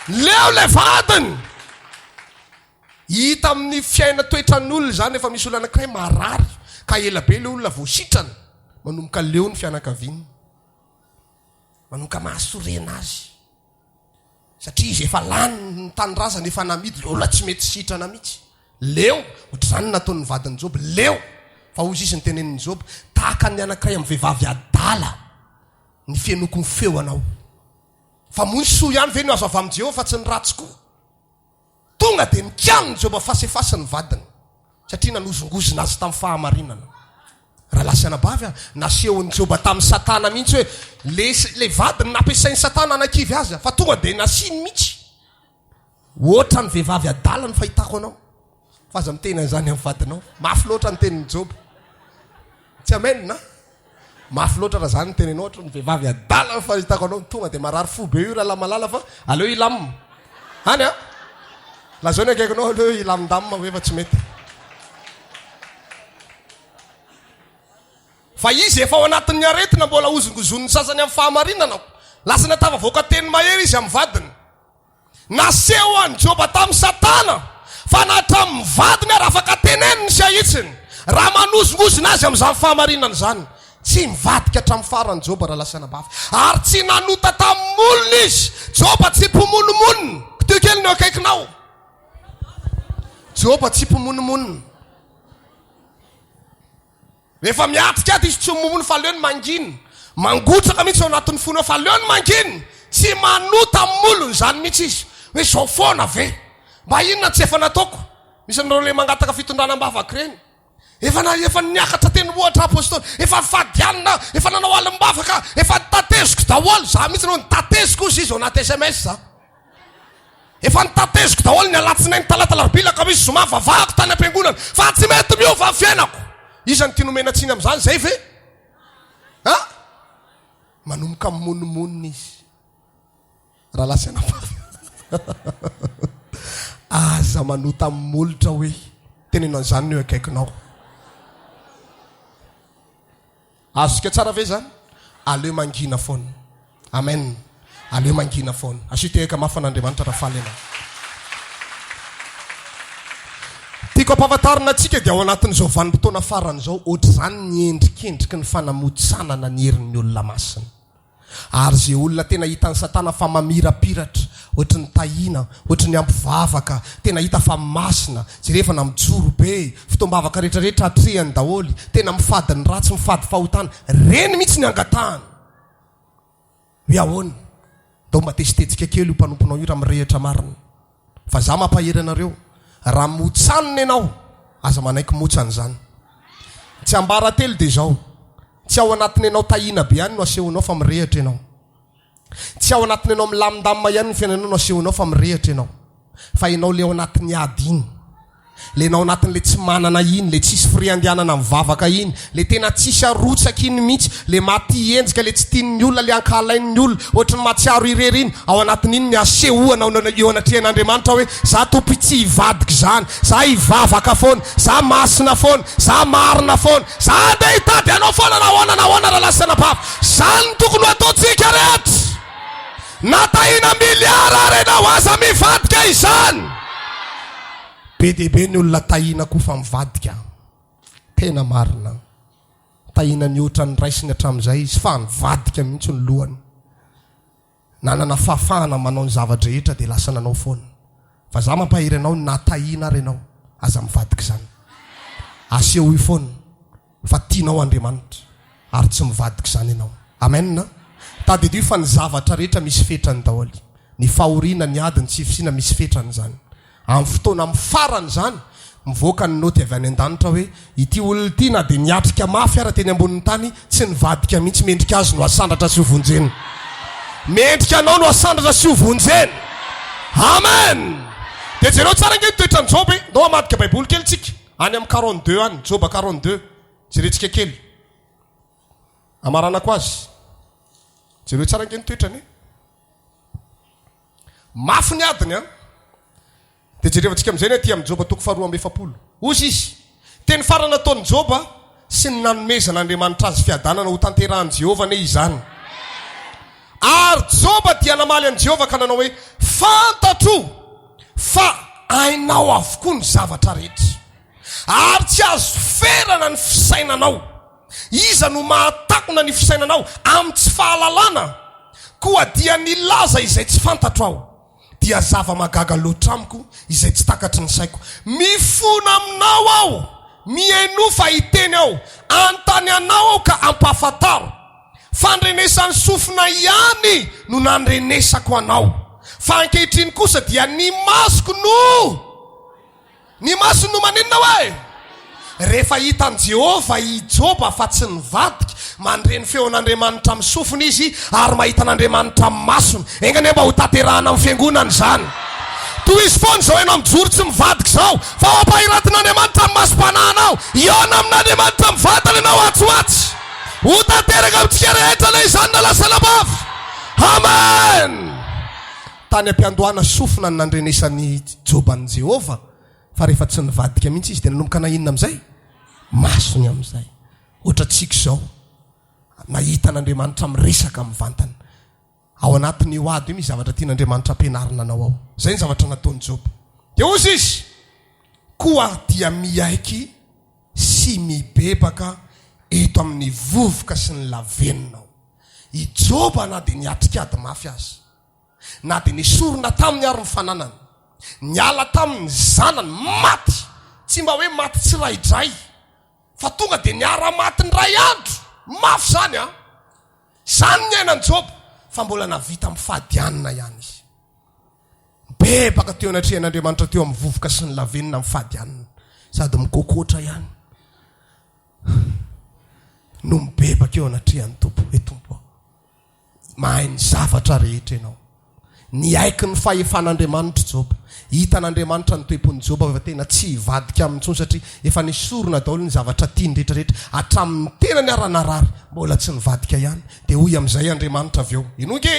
Leo le vadiny. Hita amin'ny fiaina toetran'olona zany efa misy olona anankiray marary ka ela be le olona voasitrana manomboka leo ny fianakaviany. Manomboka mahasorena azy. Satria izy efa lany ny tanyrazana efa namidy le olona tsy mety sitrana mihitsy. Leo ohatr'izany nataon'ny vadiny Job. Leo fa ozy izy ny tenenin'ny Job tahaka ny anankiray amin'ny vehivavy adala ny fienoko ny feo anao. Fa mony soa ihany ve no azo avy amin'ny Jehova fa tsy ny ratsy koa. Tonga dia mikano ny Job fasefasy ny vadiny satria nanozongozina azy tamin'ny fahamarinana. Raha lasa anabavy nasehon'ny Job tamin'ny Satana mihitsy hoe le vadiny nampiasain'ny Satana anakivy azy fa tonga dia nasiny mihitsy. Oatra ny vehivavy adala ny fahitako anao. Fa aza miteny an'izany amin'ny vadinao. Mafy loatra ny tenin'ny Job. Tsy amen na? Mafy loatra raha zany ny teninao oatra ny vehivavy adala ny fahitako anao. Tonga dia marary fo be io raha lamalala fa aleo ilamina. Hany a? Lazao ny akaikinao aleo ilamindamina hoe efa tsy mety. Fa izy efa ao anatin'ny aretina mbola ozongozon'ny sasany amin'ny fahamarinana. Lasa natava voaka teny mahery izy amin'ny vadiny. Naseho an'i Job tamin'ny Satana. Fa natramin'ny vadiny ary afaka teneniny sy ahitsiny. Raha manozongozona azy amin'izany fahamarinana zany. Tsy mivadika hatramin'ny farany Job raha lasa anabavy. Ary tsy nanota tamin'ny molona izy. Job tsy mpimonomonina. Teo kely ny akaikinao. Job tsy mpimonomonina. Rehefa miatrika aty izy tsy momony fa leony manginy. Mangotraka mihitsy ao anatin'ny fony fa leony manginy. Tsy manota amin'olony zany mihitsy izy. Hoe zao foana ve? Mba inona tsy efa nataoko? Misy an'ireo le mangataka fitondrana mbavaka reny. Efa niakatra teny ohatra apôstôly. Efa fadianina, efa nanao alim-bavaka, efa tateziko daholo. Za mihitsy no nitateziko izy ao anaty SMS za. Efa nitateziko daholo ny alatsinainy talata larobila misy zoma vavahako tany am-piangonana. Fa tsy mety miova fiainako. Iza ny tianomena tsiny amin'izany zay ve? Ha? Manomboka mononmonina izy. Raha lasana aza manota molotra hoe tenenao an'izany ny eo akaikinao. Azosika tsara ve zany? Aleo mangina foana. Amen. Aleo mangina foana. Asitehaka mafan'Andriamanitra raha faly ianao. Tiako ampahafantarina antsika dia ao anatin'izao vanim-potoana farany izao ohatr'izany ny endrikendriky ny fanamotsanana ny herin'ny olona masina. Ary zay olona tena hitan'ny Satana fa mamirapiratra, ohatry ny tahina, ohatry ny ampivavaka, tena hita fa masina, jerevana mijoro be, fitombavaka rehetrarehetra atrehany daholy, tena mifady ny ratsy, mifady fahotana, reny mihitsy ny angatahany. Hoe ahoana? Dao mba tesitetsika kely io mpanomponao io raha mirehitra marina. Fa za mampahery anareo, raha motsanina ianao, aza manaiky motsana zany. Tsy ambara telo dia zao. Tsy ao anatiny ianao tahina be ihany no asehonao fa mirehitra ianao. Tsy ao anatiny ianao milamindamina ihany ny fiainanao no asehonao fa mirehitra ianao. Fa ianao le ao anatiny ady iny, le nao anatiny le tsy manana iny, le tsisy firiandianana mivavaka iny, le tena tsisy arotsaka iny mihitsy, le maty enjika, le tsy tian'ny olona, le ankalain'ny olona, ohatry ny matsiaro irery iny, ao anatiny iny ny asehoana eo anatrehan'Andriamanitra hoe za tompo tsy hivadika zany, za hivavaka foana, za masina foana, za marina foana, za nde hitady anao foana nahoana raha lasana bava. Zany tokony ataontsika rehetra. Natahina miliara renao aza mivadika izany. Be dia be ny olona tahina koa fa mivadika. Tena marina. Tahina ny oatra ny raisiny hatramin'izay izy fa mivadika mihitsy ny lohany. Nanana fahafahana manao ny zavatra rehetra dia lasa nanao foana. Fa za mampahery anao na tahina ary ianao aza mivadika izany. Aseho io foana fa tianao Andriamanitra ary tsy mivadika izany ianao. Amen. Tadidio fa ny zavatra rehetra misy fetrany daholo. Ny fahoriana, ny adiny, tsy fisina misy fetrany zany. Amin'ny fotoana mifarany zany, mivoaka ny noty avy any an-danitra hoe ity olona ity na dia niatrika mafy ara teny ambonin'ny tany tsy nivadika mihitsy, mendrika azy no asandratra sy hovonjeny. Mendrika anao no asandratra sy hovonjeny. Amen. Dia jereo tsara nge toetra ny Job. Nao amadika baiboly kely tsika any amin'ny 42 any, Job 42. Jerentsika kely amaranako azy. Jereo tsara nge toetrany. Mafy ny adiny dia jerevantsika amin'izay ny aty amin'ny Job toko 2:7. Ozy izy teny farana ataon'ny Job sy ny nanomezan'Andriamanitra azy fiadanana ho tanterahan'i Jehova ne izany. Ary Job dia namaly an'i Jehova ka nanao hoe fantatro fa ainao avokoa ny zavatra rehetra ary tsy azo ferana ny fisainanao. Iza no mahatakona ny fisainanao amin'ny tsy fahalalana, koa dia nilaza izay tsy fantatro aho. Dia zava-magaga loatra amiko izay tsy takatry ny saiko. Mifona aminao aho, mienofa hiteny aho, antany anao aho ka ampahafantaro. Fandrenesan'ny sofina ihany no nandrenesako anao. Fa ankehitriny kosa dia ny masoko no maninona hoe? Rehefa hitan'i Jehova i Job fa tsy nivadika, mandreny feon'Andriamanitra amin'ny sofina izy ary mahita an'Andriamanitra amin'ny masony. Engany mba ho tanterahana amin'ny fiangonana zany. Toy izy foana zao ianao mijoro tsy mivadika zao, fa ho ampahiratin'Andriamanitra amin'ny masom-pananao. Iona amin'Andriamanitra mivadana ianao atsoatsy. Ho tanteraka amintsika rehetra ilay izany na lasa labava. Amen. Tany am-piandohana sofina ny nandrenesan'ny Job an'i Jehova. Fa rehefa tsy nivadika mihitsy izy dia nanomboka nahinana amin'izay? Masony amin'izay. Ohatra tsika zao nahita n'Andriamanitra miresaka mivantana. Ao anatin'ny io ady io misy zavatra tian'Andriamanitra ampianarina anao ao. Zay ny zavatra nataon'i Job. Dia ozy izy koa dia miaiky sy mibebaka eto amin'ny vovoka sy ny laveninao. I Job na dia niatrika ady mafy azy, na dia nisorona tamin'ny ary mifananany, niala tamin'ny zanany maty, tsy mba hoe maty tsiray dray, fa tonga dia niara-matiny ray andro mafy zany a zany ny ainany Job fa mbola navita mifadianina ihany izy bebaka teo anatrehan'Andriamanitra teo amin'ny vovoka sy ny lavenina mifadianina sady mikokotra ihany no mibebaka eo anatrehan'ny tompo hoe tompo mahay ny zavatra rehetra ianao ny aiky ny fahefan'Andriamanitra Job hitan'Andriamanitra ny toepony Job fa tena tsy hivadika amin'intsony satria efa nisorona daholo ny zavatra tiany rehetrarehetra hatramin'ny tena ny aranarary mbola tsy nivadika ihany dia hoy amin'izay Andriamanitra avy eo inoge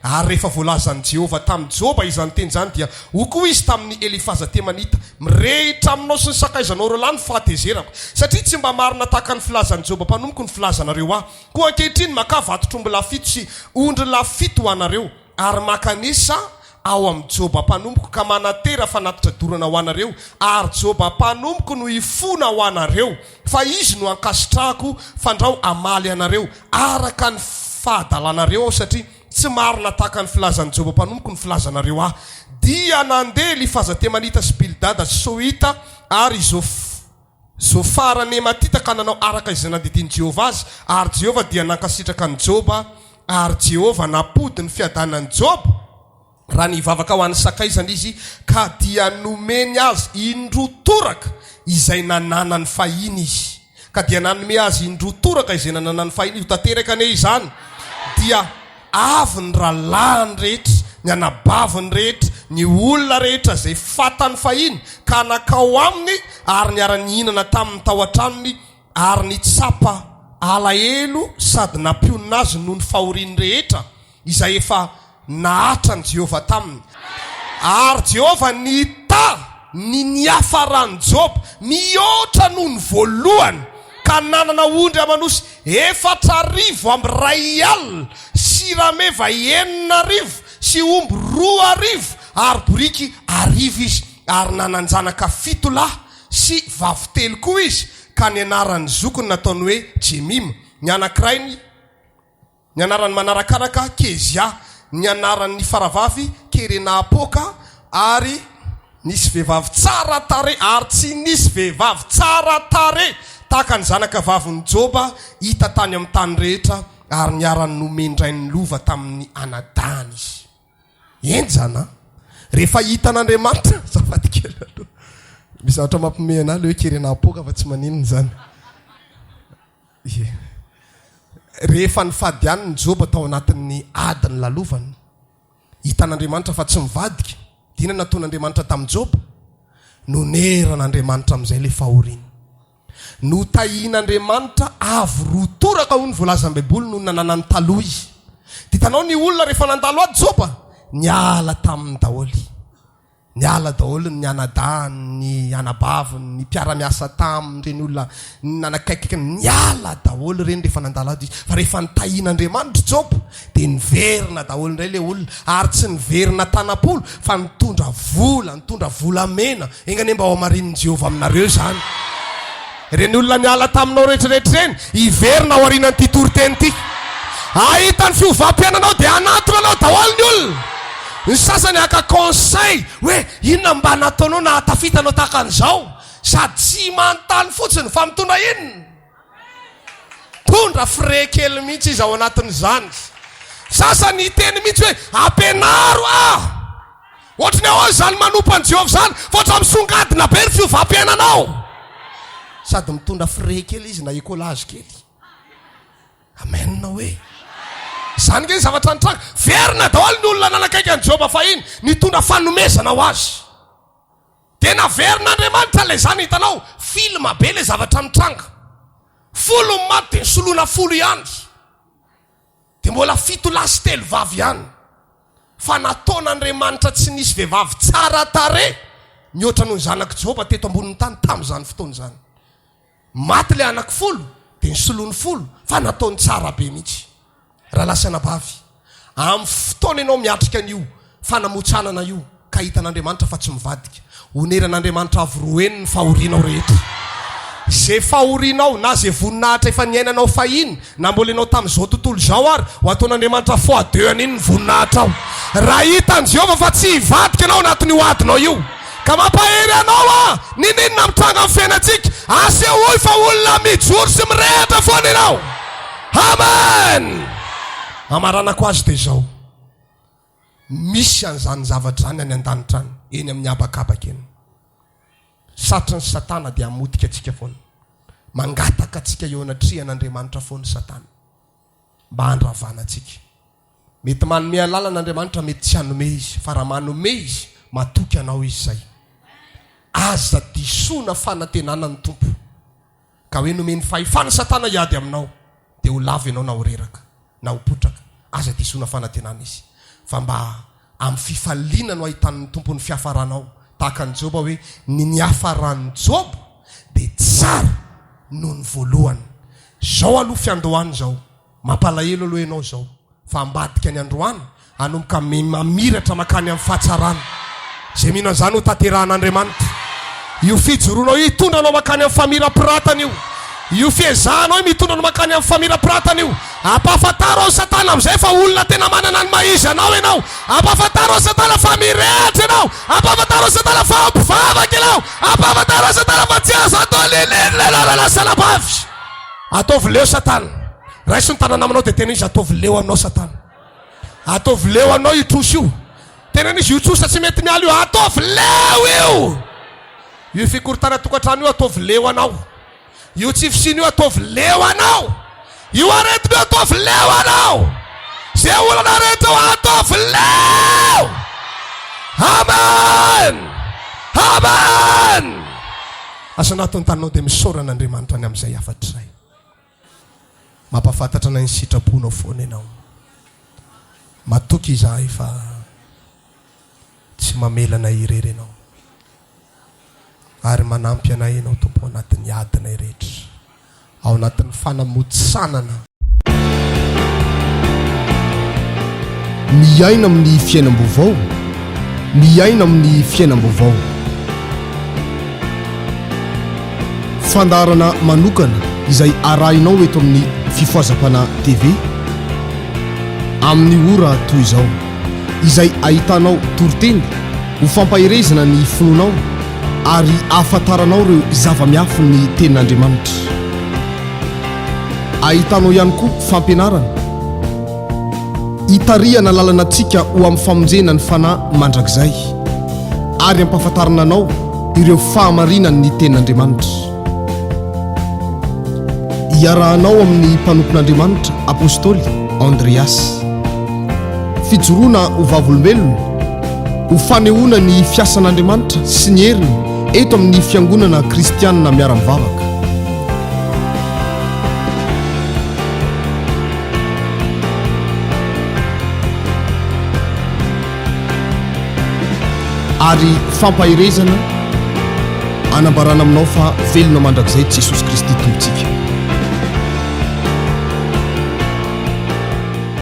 ary rehefa voalazan'i Jehova tamin'ny Job izany teny zany dia hoko izy tamin'ny Elifaza Temanita mirehitra aminao sy ny sakaizanao reo lahy ny fahatezerako satria tsy mba marina tahaka ny filazan'i Job mpanomiko ny filazanareo aho koa ankehitriny maka vatotrombo lafito sy ondry lafito ho anareo ary makanisa ao amin'ny Job mpanomiko ka manatera fanatitra dorana ho anareo ary Job mpanomiko no ifona ho anareo fa izy no ankasitrahako fandrao amaly anareo araka ny fahadalanareo aho satria tsy marina tahaka ny filazan'i Job mpanomiko ny filazanareo aho dia nandeha Elifaza Temanita sy Bildada sy Soita ary Zofara Nematita ka nanao araka izay nandidiny Jehova azy ary Jehova dia nankasitraka ny Job ary Jehova napody ny fiadanan'i Job raha nivavaka ho an'ny sakaizany izy ka dia nomeny azy indrotoraka izay nanana ny fahiny izy ka dia nanome azy indrotoraka izay nanana ny fahiny izy tanteraka ane izany dia avy ny rahalahy ny rehetra ny anabavy ny rehetra ny olona rehetra zay fatany fahiny ka nakao aminy ary niara-nihinana tamin'ny tao an-tranony ary nitsapa alahelo sady nampionina azy noho ny fahoriany rehetra izay efa nahatrany Jehova taminy ary Jehova ny niafarany Job mihoatra noho ny voalohany ka nanana ondry amanosy 4,000 amby 2 alina sirameva 9,000 sy omby 2,000 ary boriky 1,000 izy ary nananjanaka 7 lahy sy vavy 3 koa izy ka ny anarany zokony nataony hoe Jemima ny anankiray ny anarany manarakaraka Kezia ny anaran'ny faravavy Kerenapoka ary nisy vehivavy tsara tare ary tsy nisy vehivavy tsara tare tahaka ny zanaka vaviny Joba hita tany amin'ny tany rehetra ary niarany nomendray ny lova tamin'ny anadany izy enjana rehefa hitan'Andriamanitra zavatikely aloha misy zavatra mampimehana le hoe Kerenapoka fa tsy maninona zany rehefa nifadiany ny Job tao anatin'ny adiny lalovany hitan'Andriamanitra fa tsy mivadika dina nataon'Andriamanitra tamin'ny Job noneran'Andriamanitra amin'izay le fahoriany no tahian'Andriamanitra avy rotoraka ho ny voalazan'ny Baiboly no nanana ny taloha izy dia hitanao ny olona rehefa nandalo ady Job niala tamin'ny daholy niala daholo ny anadany ny anabaviny ny mpiara-miasa taminy reny olona nanakaikika niala daholo reny rehefa nandalo ady izy fa rehefa nitahian'Andriamanitra Job dia niverina daholo indray le olona ary tsy niverina tanapolo fa nitondra volamena engany mba ho amarin'ny Jehova aminareo zany reny olona niala taminao rehetrarehetra reny hiverina ao arinan'ity toriteny ity ahitany fiovampiananao dia anatonanao daholo ny olona ny sasany aka conseil hoe inona mba nataonao na hatafitanao tahaka an'izao sady tsy manontany fotsiny fa mitondra inona tondra frais kely mihitsy izy ao anatin'izany sasany hiteny mihitsy hoe ampianaro ohatrany ao zany manompany Jehova zany fotra misongadina be ny fiovampiananao sady mitondra frais kely izy na écolage kely amen hoe zany ke zavatra nitranga verina daholo ny olona nanakaiky an'i Job fahiny nitondra fanomezana ho azy dia naverin'Andriamanitra le zany hitanao filma be le zavatra nitranga 10 maty dia nisoloana 10 ihany dia mbola 7 lahy sy 3 vavy ihany fa nataon'Andriamanitra tsy nisy vehivavy tsara tare mihoatra noho ny zanaky Job teto ambonin'ny tany tamin'izany fotoana zany maty le anaky 10 dia nisoloany 10 fa nataony tsara be mihitsy raha lasanabavy amin'ny fotoana ianao miatrika an'io fanamotsanana io ka hitan'Andriamanitra fa tsy mivadika oneran'Andriamanitra avy roeny ny fahorianao rehetra zay fahorianao na zay voninahitra efa niainanao fahiny na mbola ianao tamin'izao tontolo izao ary ho ataon'Andriamanitra fois 2 an'iny ny voninahitra ao raha hitan'i Jehova fa tsy hivadika ianao anatin'io adinao io ka mampahery anao ninina mitranga amin'ny fiainatsika asehoy fa olona mijoro sy mirehatra foana ianao. Amen. Amaranako azy dia izao, misy an'izany zavatra zany any an-danitra any eny amin'ny habakabaka eny. Satry ny Satana dia hamotika atsika foana, mangataka atsika eo anatrihan'Andriamanitra foana Satana mba handravana atsika. Mety manome lalàn'Andriamanitra, mety tsy hanome izy, fa raha manome izy matoky anao izy zay. Aza disoina fanantenana ny tompo ka hoe nomeny fahefana Satana hiady aminao dia ho lava ianao na ho reraka na ho potraka. Aza disoina fanantenana izy, fa mba amin'ny fifaliana no ahitan'ny tompo ny fiafaranao. Tahaka ny Joba hoe niafaran'ny Joba dia tsara noho ny voalohany. Zao aloha fiandohany zao, mampalahelo aloha ianao zao, fa ambadika ny androany anomboka mamiratra makany amin'ny fahatsarana. Zay mihina an'izany ho tanterahan'Andriamanitra. Io fijoroanao hitondra anao makany amin'ny famirapiratana io. Io fiezahanao mitondra anao makany amin'ny famirapiratana io. Ampahafantaro ao Satana amin'izay fa olona tena manana ny maiza anao ianao. Ampahafantaro ao Satana fa mirehatra ianao. Ampahafantaro ao Satana fa ampivavaka ianao. Ampahafantaro ao Satana fa tsy azo atao lelelelala salabavy. Ataovy leo Satana. Raiso ny tanana aminao dia tena izy ataovy leo aminao Satana. Ataovy leo aminao io trosa io. Tena izy io trosa tsy mety miala io. Ataovy leo io. Io fikorotana tokantrano io ataovy leo anao. Io tsy fisiny io ataovy leo anao. Io aretina io ataovy leo anao. Zay olana rehetra io ataovy leo. Amen. Amen. Asa natao ny tananao dia misaoran'Andriamanitra any amin'izay afatra izay. Mampafantatra na ny sitraponao foana ianao. Matoky izahay fa tsy mamelana irery ianao, ary manampy anay ianao tompo anatin'ny adinay rehetra, ao anatin'ny fanamotsanana. Miaina amin'ny fiainam-baovao, miaina amin'ny fiainam-baovao. Fandarana manokana izay arahinao eto amin'ny fifoazapana TV amin'ny ora toy izao, izay ahitanao toroteny ho fampahirezana ny fononao ary ahafantaranao ireo zava-miafy ny tenin'Andriamanitra. Ahitanao ihany koa fampianarana hitarihana lalanatsika ho amin'ny famonjena ny fanahy mandrakizay ary ampahafantarana anao ireo fahamarinany ny tenin'Andriamanitra. Iarahanao amin'ny mpanompon'Andriamanitra apôstôly Andreas. Fijoroana ho vavolombelona, ho fanehoana ny fiasan'Andriamanitra sy ny heriny eto amin'ny fiangonana kristianina miara-mivavaka. Ary fampahirezana anambarana aminao fa velona mandrakizay Jesosy Kristy tompontsika.